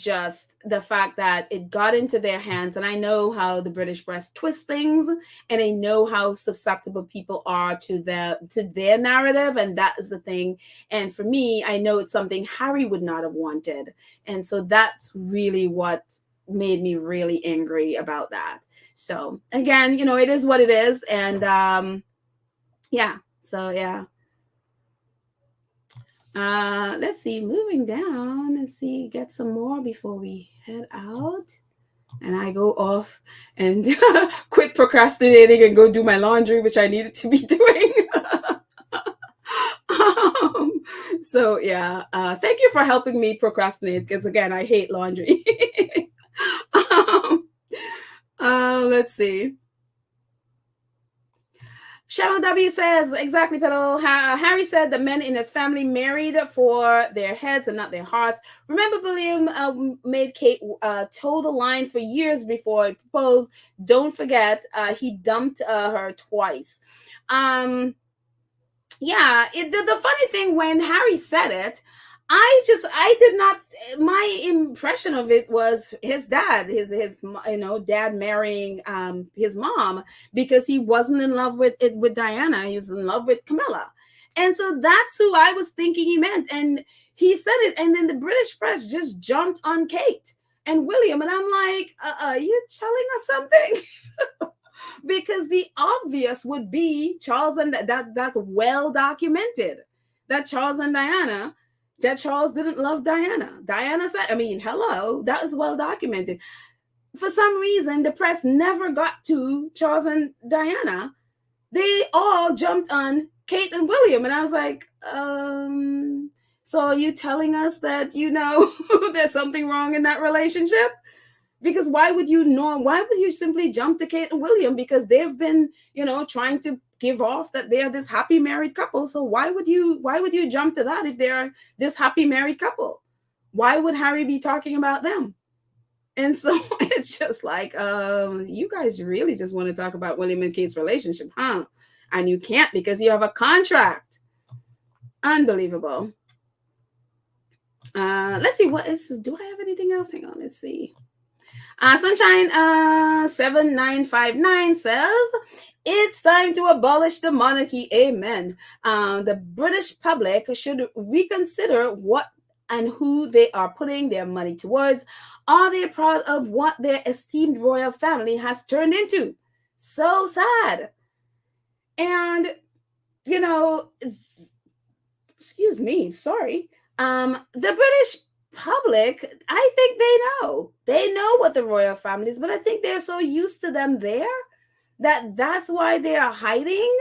just the fact that it got into their hands, and I know how the British press twist things, and I know how susceptible people are to their narrative, and that is the thing. And for me, I know it's something Harry would not have wanted, and so that's really what made me really angry about that. So again, it is what it is, and yeah. So yeah. Let's see, moving down, let's see, get some more before we head out, and I go off and quit procrastinating and go do my laundry, which I needed to be doing. So yeah, thank you for helping me procrastinate, because again, I hate laundry. Let's see. Shadow W says, exactly, Pedal. Harry said the men in his family married for their heads and not their hearts. Remember, William made Kate toe the line for years before he proposed. Don't forget, he dumped her twice. Yeah, the funny thing, when Harry said it, I did not, my impression of it was his dad, his dad marrying his mom, because he wasn't in love with Diana, he was in love with Camilla. And so that's who I was thinking he meant. And he said it, and then the British press just jumped on Kate and William, and I'm like, you telling us something? Because the obvious would be Charles, and that's well documented, that Charles didn't love Diana. Diana said, hello, that is well documented. For some reason, the press never got to Charles and Diana. They all jumped on Kate and William, and I was like, so are you telling us that there's something wrong in that relationship? Because why would you simply jump to Kate and William? Because they've been, trying to give off that they're this happy married couple. So why would you jump to that if they're this happy married couple? Why would Harry be talking about them? And so it's just like, you guys really just want to talk about William and Kate's relationship, huh? And you can't, because you have a contract. Unbelievable. Let's see, do I have anything else? Hang on, let's see. Sunshine 7959 says, it's time to abolish the monarchy. Amen. The British public should reconsider what and who they are putting their money towards. Are they proud of what their esteemed royal family has turned into? So sad. And, excuse me, sorry. The British public, I think they know what the royal family is, but I think they're so used to them there that's why they are hiding.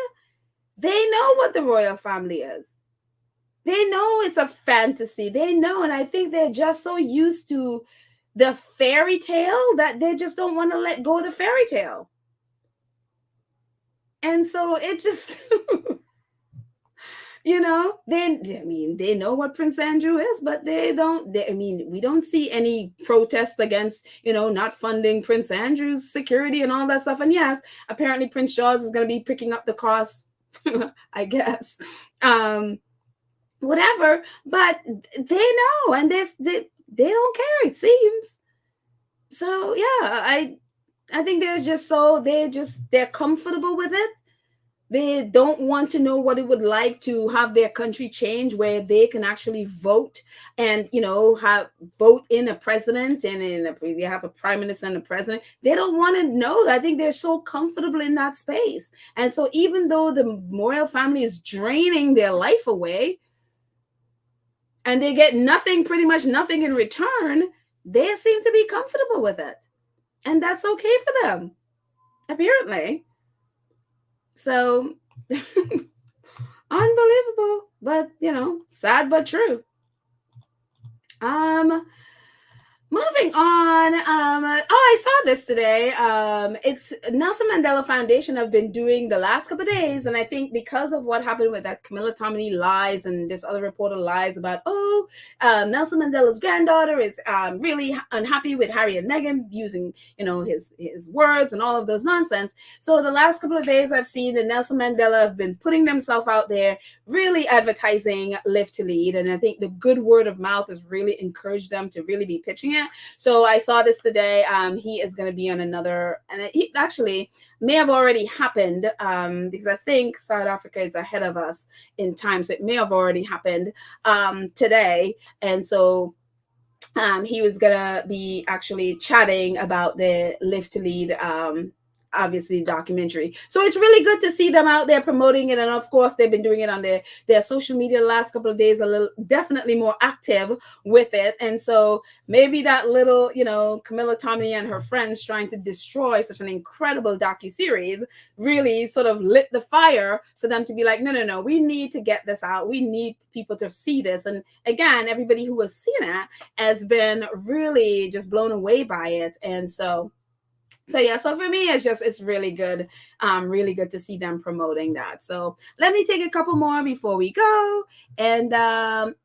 They know what the royal family is. They know it's a fantasy. They know, and I think they're just so used to the fairy tale that they just don't want to let go of the fairy tale. And so it just they know what Prince Andrew is, but we don't see any protests against, not funding Prince Andrew's security and all that stuff. And yes, apparently Prince Charles is going to be picking up the cost, I guess, whatever, but they know, and they don't care, it seems. So yeah, I think they're comfortable with it. They don't want to know what it would like to have their country change, where they can actually vote and, vote in a president, and we have a prime minister and a president. They don't want to know that. I think they're so comfortable in that space. And so even though the royal family is draining their life away and they get pretty much nothing in return, they seem to be comfortable with it. And that's okay for them, apparently. So unbelievable, but sad but true. Moving on, I saw this today. It's Nelson Mandela Foundation have been doing the last couple of days, and I think because of what happened with that Camilla Tominey lies and this other reporter lies about, Nelson Mandela's granddaughter is really unhappy with Harry and Meghan using, his words and all of those nonsense. So the last couple of days, I've seen that Nelson Mandela have been putting themselves out there, really advertising Live to Lead, and I think the good word of mouth has really encouraged them to really be pitching it. So I saw this today. He is going to be on another, and he actually may have already happened because I think South Africa is ahead of us in time, so it may have already happened today. And so he was gonna be actually chatting about the Live to Lead obviously documentary. So it's really good to see them out there promoting it, and of course they've been doing it on their social media the last couple of days, a little definitely more active with it. And so maybe that little, Camilla Tominey and her friends trying to destroy such an incredible docuseries really sort of lit the fire for them to be like, no, we need to get this out, we need people to see this. And again, everybody who has seen it has been really just blown away by it. And so yeah, so for me, it's really good to see them promoting that. So let me take a couple more before we go. And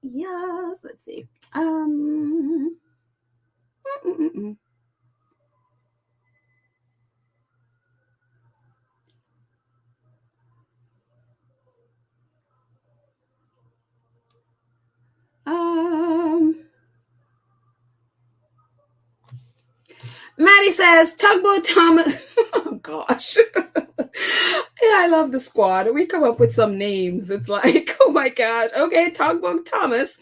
yes, let's see. Mm, mm, mm, mm. Maddie says Tugboat Thomas. Oh gosh. Yeah, I love the squad. We come up with some names. It's like, oh my gosh. Okay, Tugboat Thomas.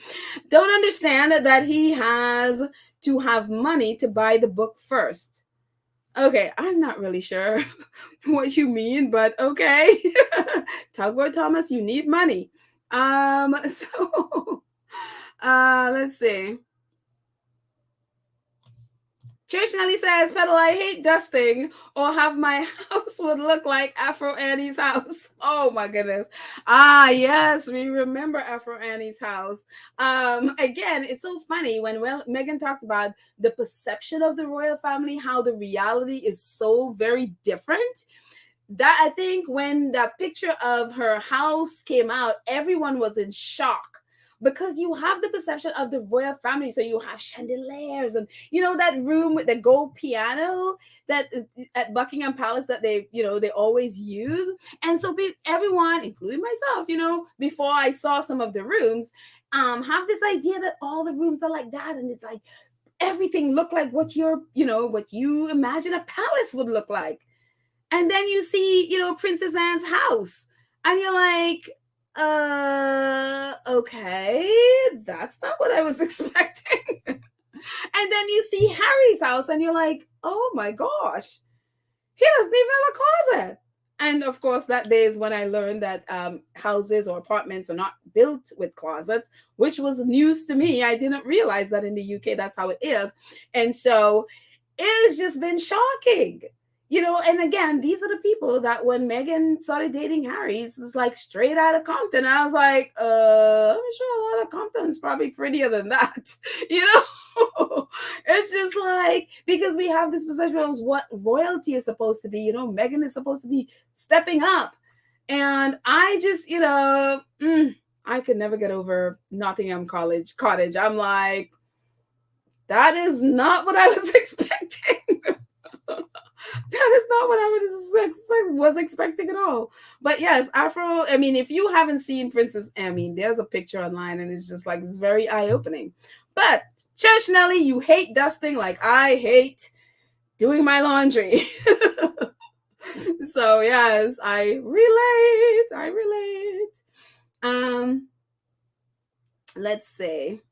Don't understand that he has to have money to buy the book first. Okay, I'm not really sure what you mean, but okay. Tugboat Thomas, you need money. So let's see. Church Nelly says, Pedal, I hate dusting or have my house would look like Afro Annie's house. Oh my goodness. Ah, yes, we remember Afro Annie's house. Again, it's so funny when Meghan talks about the perception of the royal family, how the reality is so very different. That I think when that picture of her house came out, everyone was in shock because you have the perception of the royal family. So you have chandeliers and, that room with the gold piano that at Buckingham Palace that they always use. And so everyone, including myself, before I saw some of the rooms, have this idea that all the rooms are like that. And it's like everything look like what what you imagine a palace would look like. And then you see, Princess Anne's house, and you're like, okay, that's not what I was expecting. And then you see Harry's house, and you're like, oh my gosh, he doesn't even have a closet. And of course, that day is when I learned that houses or apartments are not built with closets, which was news to me. I didn't realize that in the UK, that's how it is. And so it has just been shocking. And again, these are the people that when Meghan started dating Harry, it's like straight out of Compton. I was like, I'm sure a lot of Compton's probably prettier than that. It's just like, because we have this perception of what royalty is supposed to be. Meghan is supposed to be stepping up. And I just, I could never get over Nottingham Cottage. I'm like, that is not what I was expecting. That is not what I was expecting at all. But yes, Afro, if you haven't seen Princess, there's a picture online and it's just like, it's very eye-opening. But Church Nelly, you hate dusting like I hate doing my laundry. So yes, I relate. Let's see.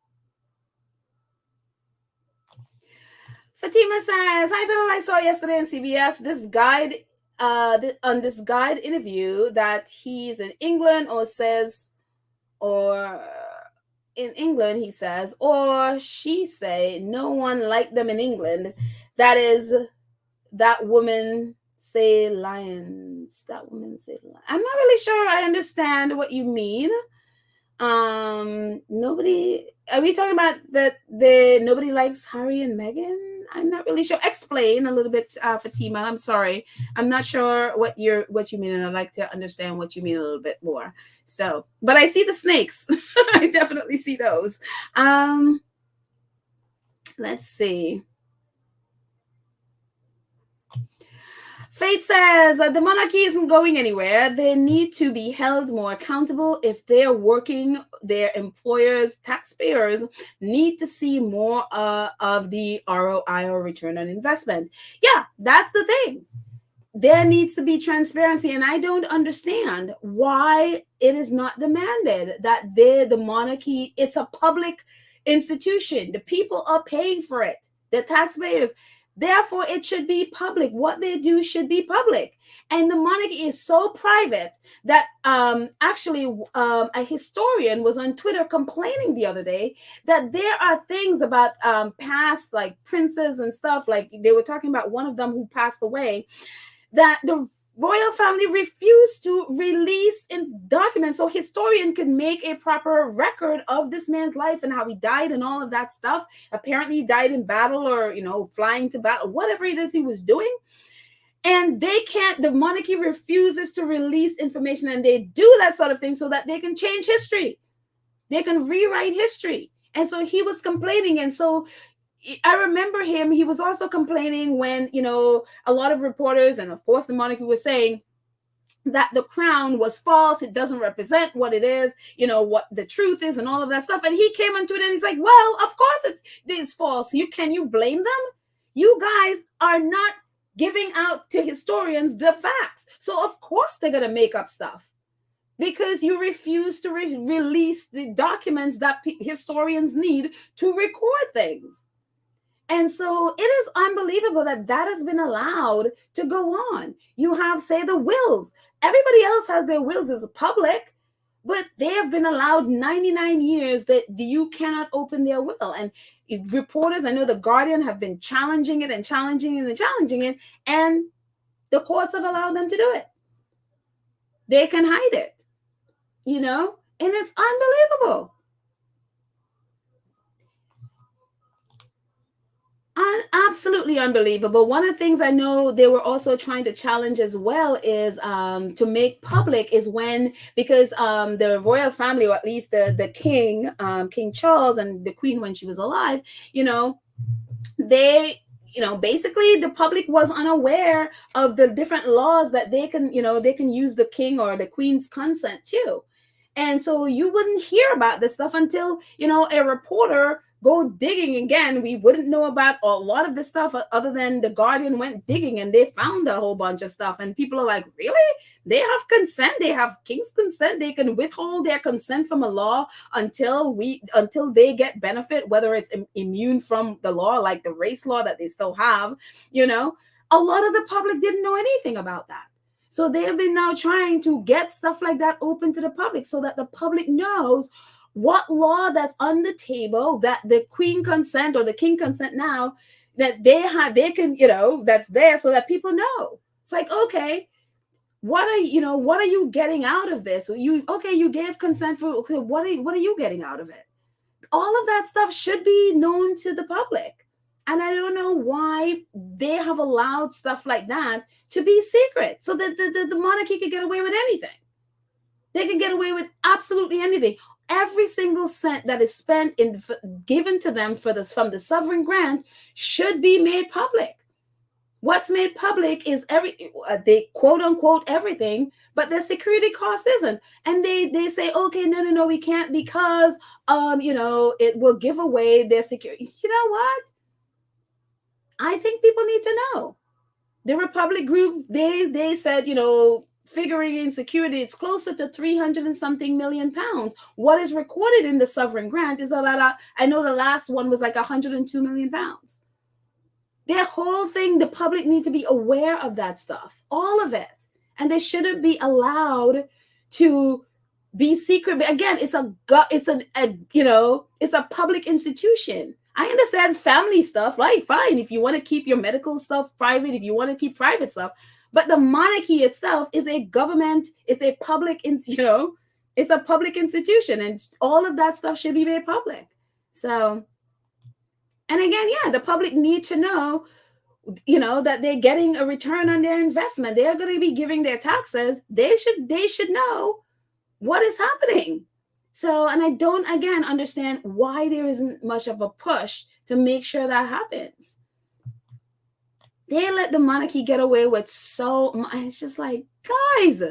Fatima says, hi, Bill. I saw yesterday on CBS this guide, on this guide interview that he's in England or in England, he says, or she say, no one liked them in England. That is, that woman say lions. That woman say lions. I'm not really sure I understand what you mean. Nobody, are we talking about that nobody likes Harry and Meghan? I'm not really sure. Explain a little bit, Fatima. I'm sorry. I'm not sure what you mean, and I'd like to understand what you mean a little bit more. So, but I see the snakes. I definitely see those. Let's see. Faith says that the monarchy isn't going anywhere. They need to be held more accountable. If they're working, their employers, taxpayers need to see more of the ROI, or return on investment. Yeah, that's the thing. There needs to be transparency, and I don't understand why it is not demanded that the monarchy, it's a public institution. The people are paying for it, the taxpayers. Therefore, it should be public. What they do should be public. And the monarchy is so private that actually a historian was on Twitter complaining the other day that there are things about past, like princes and stuff, like they were talking about one of them who passed away, that the royal family refused to release in documents so historian could make a proper record of this man's life and how he died and all of that stuff. Apparently he died in battle, or flying to battle, whatever it is he was doing. And they can't, the monarchy refuses to release information, and they do that sort of thing so that they can change history. They can rewrite history. And so he was complaining. And so I remember him. He was also complaining when, a lot of reporters and of course the monarchy was saying that the crown was false. It doesn't represent what it is, what the truth is and all of that stuff. And he came onto it and he's like, well, of course it is false. Can you blame them? You guys are not giving out to historians the facts. So of course they're going to make up stuff, because you refuse to release the documents that historians need to record things. And so it is unbelievable that has been allowed to go on. You have, say, the wills. Everybody else has their wills as public, but they have been allowed 99 years that you cannot open their will. And reporters, I know the Guardian, have been challenging it and challenging it and challenging it, and the courts have allowed them to do it. They can hide it, and it's unbelievable. Absolutely unbelievable. One of the things I know they were also trying to challenge as well is to make public is because the royal family, or at least the king, King Charles, and the queen when she was alive, they, basically the public was unaware of the different laws that they can use the king or the queen's consent too. And so you wouldn't hear about this stuff until, a reporter go digging again. We wouldn't know about a lot of this stuff other than the Guardian went digging and they found a whole bunch of stuff. And people are like, really? They have consent. They have king's consent. They can withhold their consent from a law until they get benefit, whether it's immune from the law, like the race law that they still have. A lot of the public didn't know anything about that. So they have been now trying to get stuff like that open to the public so that the public knows what law that's on the table, that the queen consent or the king consent now, that they can, that's there so that people know. It's like, okay, what are you getting out of this? You gave consent for, okay, what are you getting out of it? All of that stuff should be known to the public. And I don't know why they have allowed stuff like that to be secret so that the monarchy can get away with anything. They can get away with absolutely anything. Every single cent that is spent given to them from the sovereign grant should be made public. What's made public is they quote unquote everything, but their security cost isn't. And they say, okay, no, we can't because it will give away their security. You know what? I think people need to know. The Republic Group, they said, figuring in security, it's closer to 300 and something million pounds. What is recorded in the sovereign grant is about, I know the last one was like 102 million pounds. Their whole thing, the public need to be aware of that stuff, all of it. And they shouldn't be allowed to be secret. But again, it's a public institution. I understand family stuff, right? Fine. If you want to keep your medical stuff private, if you want to keep private stuff, but the monarchy itself is a government, it's a public, it's a public institution, and all of that stuff should be made public. So, and again, yeah, the public need to know, that they're getting a return on their investment. They're going to be giving their taxes. They should know what is happening. So, and I don't again understand why there isn't much of a push to make sure that happens. They let the monarchy get away with so much. It's just like, guys.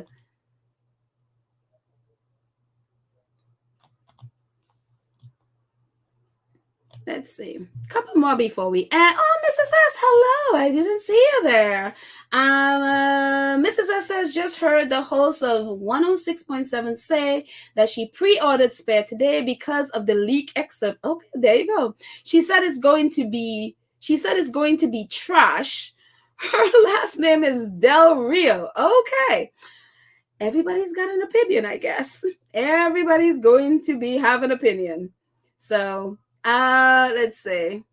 Let's see. A couple more before we end. Oh, Mrs. S, hello. I didn't see you there. Mrs. S says, just heard the host of 106.7 say that she pre-ordered Spare today because of the leak excerpt. Okay, there you go. She said it's going to be trash. Her last name is Del Rio. Okay. Everybody's got an opinion, I guess. Everybody's going to have an opinion. So, let's see.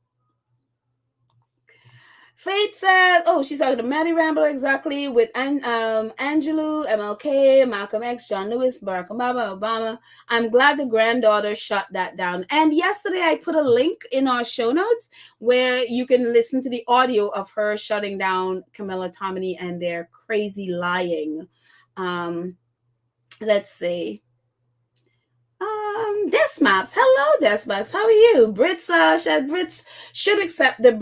Faith says, oh, she's talking to Maddie Rambo exactly with Angelou, MLK, Malcolm X, John Lewis, Barack Obama. I'm glad the granddaughter shut that down. And yesterday I put a link in our show notes where you can listen to the audio of her shutting down Camilla Tominey and their crazy lying. Let's see. Desmaps. Hello, Desmaps. How are you? Brits should accept the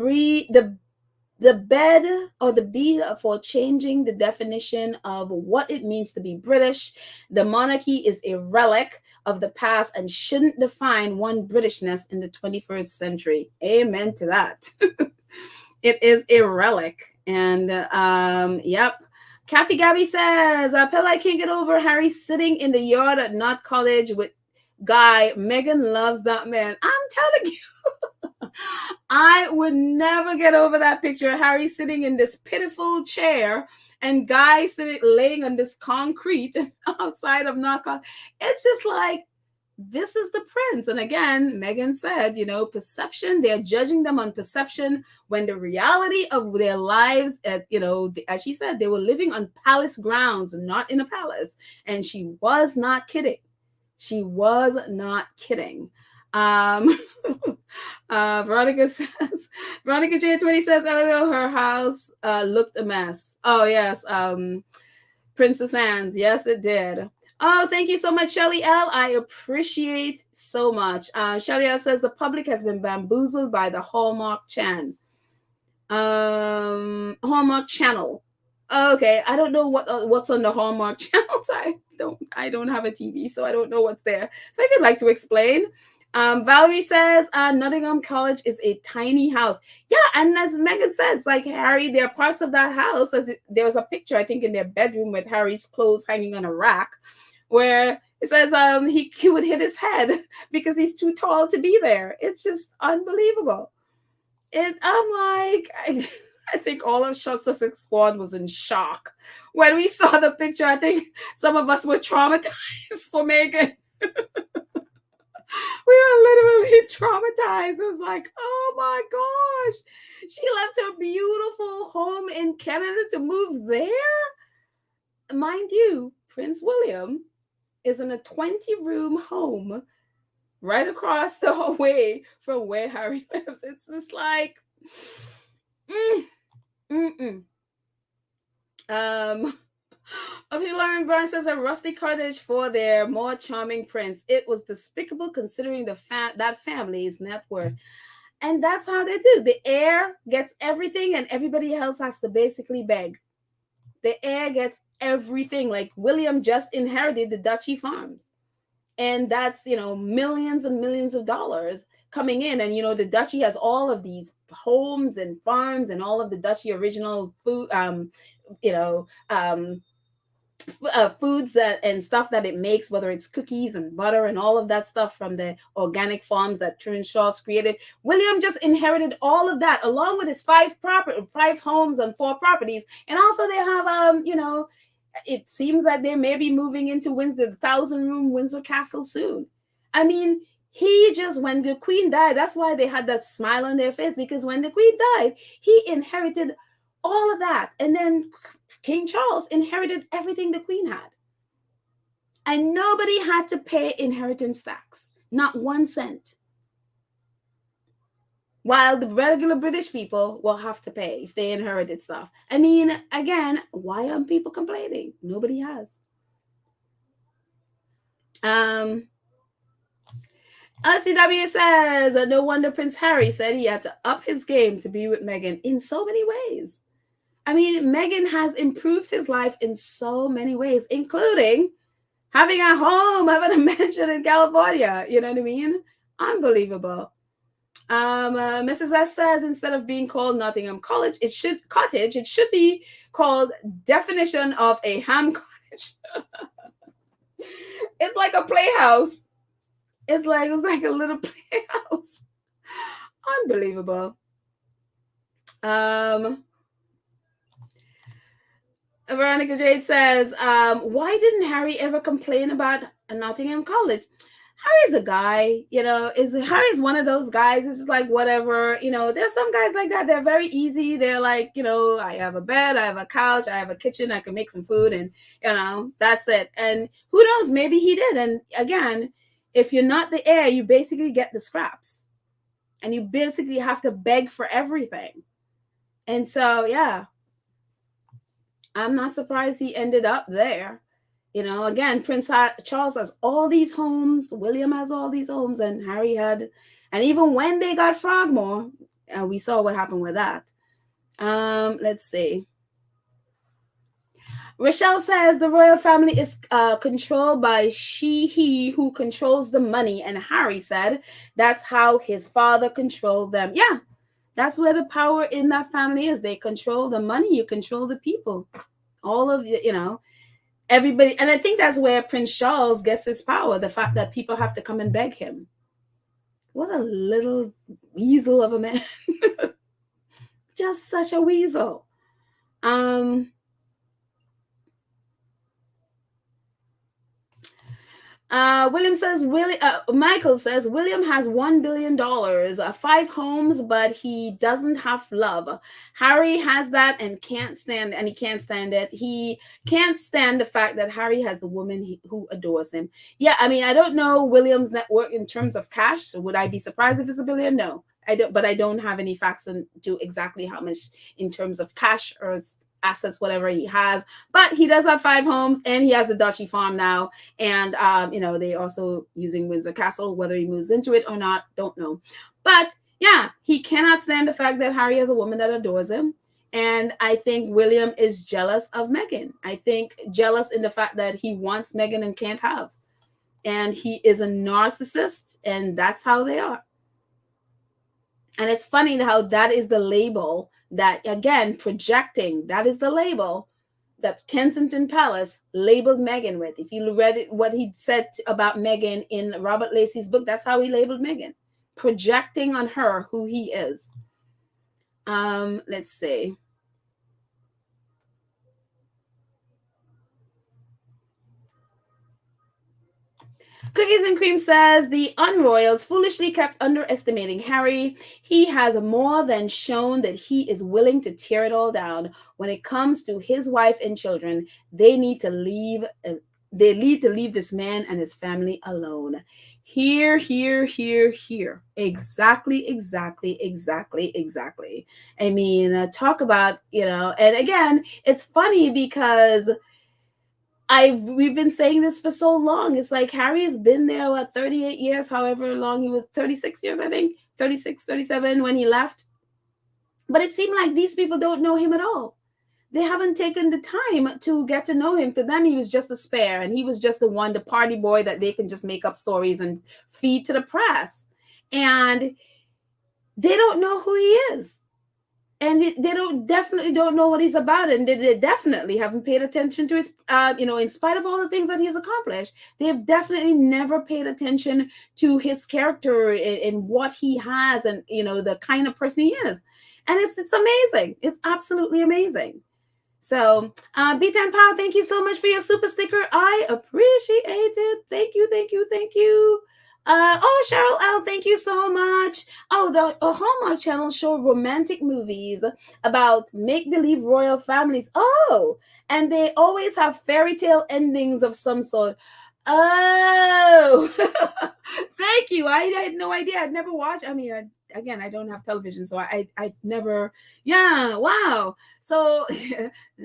bed or the bead for changing the definition of what it means to be British. The monarchy is a relic of the past and shouldn't define one Britishness in the 21st century. Amen to that. It is a relic. And yep. Kathy Gabby says, I can't get over Harry sitting in the yard at Knott College with Guy. Meghan loves that man. I'm telling you. I would never get over that picture of Harry sitting in this pitiful chair and Guy laying on this concrete outside of Knott College. It's just like, this is the prince. And again, Meghan said, perception, they're judging them on perception when the reality of their lives, as she said, they were living on palace grounds, not in a palace. And she was not kidding. She was not kidding. Veronica J20 says, LOL, her house looked a mess. Oh, yes. Princess Anne's. Yes, it did. Oh, thank you so much, Shelly L. I appreciate so much. Shelly L says the public has been bamboozled by the Hallmark Channel. Okay, I don't know what's on the Hallmark channels. I don't have a TV, so I don't know what's there. So if you'd like to explain. Valerie says Nottingham College is a tiny house. Yeah, and as Meghan said, it's like Harry, there are parts of that house. There was a picture, I think, in their bedroom with Harry's clothes hanging on a rack, where it says he would hit his head because he's too tall to be there. It's just unbelievable. I'm like, I think all of Sussex squad was in shock when we saw the picture. I think some of us were traumatized for Meghan. We were literally traumatized. It was like, oh my gosh, she left her beautiful home in Canada to move there. Mind you, Prince William is in a 20-room home right across the way from where Harry lives. It's just like, Lauren Brown says a rusty cottage for their more charming prince. It was despicable considering that family's net worth. And that's how they do. The heir gets everything and everybody else has to basically beg. The heir gets everything. Like William just inherited the Duchy Farms. And that's, millions and millions of dollars coming in. And, the Duchy has all of these homes and farms and all of the Duchy original food, foods and stuff that it makes, whether it's cookies and butter and all of that stuff from the organic farms that Turnshaw's created. William just inherited all of that along with his 5 homes and 4 properties. And also they have, it seems that they may be moving into the 1,000-room Windsor Castle soon. I mean, when the Queen died, that's why they had that smile on their face, because when the Queen died, he inherited all of that. And then King Charles inherited everything the Queen had. And nobody had to pay inheritance tax, not 1 cent. while the regular British people will have to pay if they inherited stuff. I mean, again, why aren't people complaining? Nobody has. LCW says, no wonder Prince Harry said he had to up his game to be with Meghan in so many ways. I mean, Meghan has improved his life in so many ways, including having a home, having a mansion in California. You know what I mean? Unbelievable. Mrs. S says, instead of being called Nottingham College, it should be called Definition of a Ham Cottage. It's like a playhouse. It's like a little playhouse. Unbelievable. Veronica Jade says, why didn't Harry ever complain about Nottingham College? Harry's a guy, Harry's one of those guys. It's just like, whatever, there's some guys like that. They're very easy. They're like, I have a bed, I have a couch, I have a kitchen, I can make some food, and, that's it. And who knows, maybe he did. And again, if you're not the heir, you basically get the scraps. And you basically have to beg for everything. And so, yeah, I'm not surprised he ended up there. Again, Prince Charles has all these homes, William has all these homes, and Harry had, and even when they got Frogmore, we saw what happened with that. Let's see. Rochelle says the royal family is controlled by he who controls the money, and Harry said that's how his father controlled them. Yeah, that's where the power in that family is. They control the money, you control the people. All of everybody. And I think that's where Prince Charles gets his power, the fact that people have to come and beg him. What a little weasel of a man. Just such a weasel. William says, Michael says, William has $1 billion, 5 homes, but he doesn't have love. Harry has that and he can't stand it. He can't stand the fact that Harry has the woman who adores him. Yeah, I mean, I don't know William's net worth in terms of cash. Would I be surprised if it's $1 billion? No, I don't, but I don't have any facts into exactly how much in terms of cash or assets, whatever he has, but he does have 5 homes and he has a duchy farm now. And, they also using Windsor Castle, whether he moves into it or not, don't know. But yeah, he cannot stand the fact that Harry has a woman that adores him. And I think William is jealous of Meghan. I think jealous in the fact that he wants Meghan and can't have. And he is a narcissist, and that's how they are. And it's funny how that is the label that, again, projecting, that is the label that Kensington Palace labeled Meghan with. If you read it, what he said about Meghan in Robert Lacey's book, that's how he labeled Meghan, projecting on her who he is. Let's see. Cookies and Cream says the Unroyals foolishly kept underestimating Harry. He has more than shown that he is willing to tear it all down. When it comes to his wife and children, they need to leave. They need to leave this man and his family alone. Here. Exactly. I mean, talk about, and again, it's funny because we've been saying this for so long. It's like Harry has been there, 38 years, however long he was, 36 years, I think, 36, 37 when he left. But it seemed like these people don't know him at all. They haven't taken the time to get to know him. To them, he was just a spare, and he was just the party boy that they can just make up stories and feed to the press. And they don't know who he is. And they definitely don't know what he's about, and they definitely haven't paid attention to his, in spite of all the things that he's accomplished, they've definitely never paid attention to his character and what he has, and the kind of person he is. And it's amazing. It's absolutely amazing. So, B10 Pal, thank you so much for your super sticker. I appreciate it. Thank you. Cheryl L, thank you so much. Oh, the Hallmark Channel show romantic movies about make-believe royal families. Oh, and they always have fairy tale endings of some sort. Oh, thank you. I had no idea. I'd never watched. I mean, again, I don't have television, so I never. Yeah, wow. So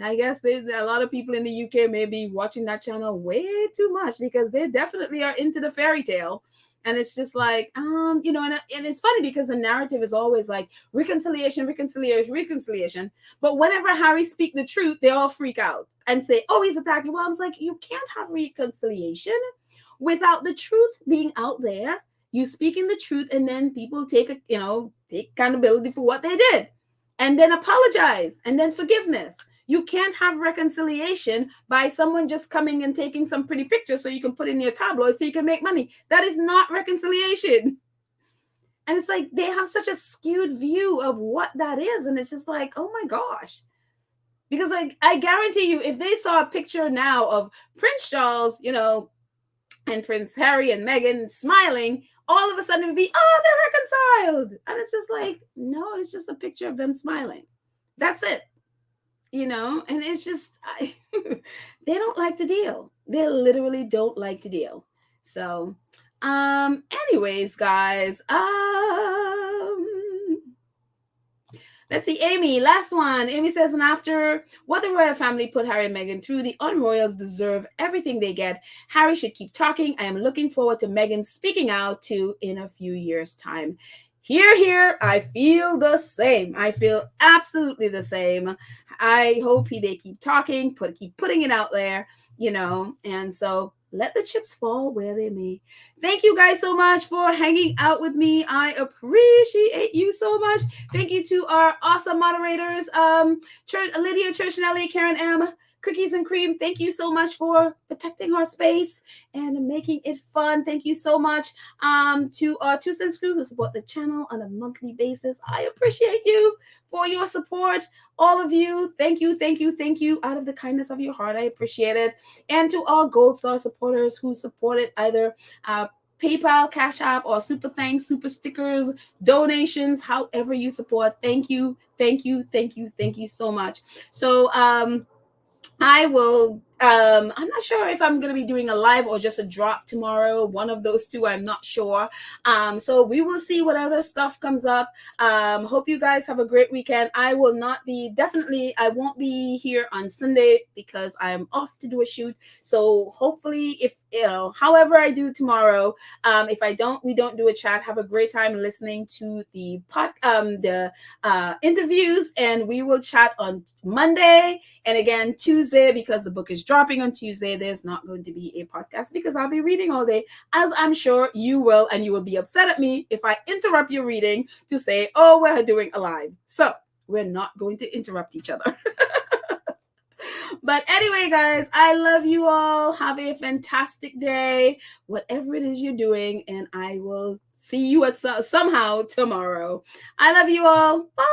I guess a lot of people in the UK may be watching that channel way too much because they definitely are into the fairy tale. And it's just like, and it's funny because the narrative is always like reconciliation, reconciliation, reconciliation. But whenever Harry speak the truth, they all freak out and say, oh, he's attacking. Well, I was like, you can't have reconciliation without the truth being out there. You speaking the truth, and then people take accountability for what they did, and then apologize, and then forgiveness. You can't have reconciliation by someone just coming and taking some pretty pictures so you can put in your tabloid so you can make money. That is not reconciliation. And it's like they have such a skewed view of what that is. And it's just like, oh my gosh. Because I guarantee you, if they saw a picture now of Prince Charles, and Prince Harry and Meghan smiling, all of a sudden it would be, oh, they're reconciled. And it's just like, no, it's just a picture of them smiling. That's it. And it's just, they don't like to deal. They literally don't like to deal. So, anyways, guys, let's see, Amy, last one. Amy says, and after what the royal family put Harry and Meghan through, the unroyals deserve everything they get. Harry should keep talking. I am looking forward to Meghan speaking out too in a few years' time. Here, I feel the same. I feel absolutely the same. I hope they keep talking, keep putting it out there, and so let the chips fall where they may. Thank you guys so much for hanging out with me. I appreciate you so much. Thank you to our awesome moderators, Lydia, Church, Nelly, Karen M, Cookies and Cream. Thank you so much for protecting our space and making it fun. Thank you so much to our 2 Cents Crew who support the channel on a monthly basis. I appreciate you for your support. All of you, thank you, thank you, thank you. Out of the kindness of your heart, I appreciate it. And to all Gold Star supporters who supported either PayPal, Cash App, or super thanks, super stickers, donations, however you support. Thank you, thank you, thank you, thank you so much. So I will, I'm not sure if I'm going to be doing a live or just a drop tomorrow. One of those two, I'm not sure. So we will see what other stuff comes up. Hope you guys have a great weekend. I won't be here on Sunday because I'm off to do a shoot. So hopefully however I do tomorrow, if we don't do a chat, have a great time listening to the interviews, and we will chat on Monday. And again, Tuesday, because the book is dropping on Tuesday, there's not going to be a podcast because I'll be reading all day, as I'm sure you will. And you will be upset at me if I interrupt your reading to say, oh, we're doing a live. So we're not going to interrupt each other. But anyway, guys, I love you all. Have a fantastic day, whatever it is you're doing. And I will see you at somehow tomorrow. I love you all. Bye.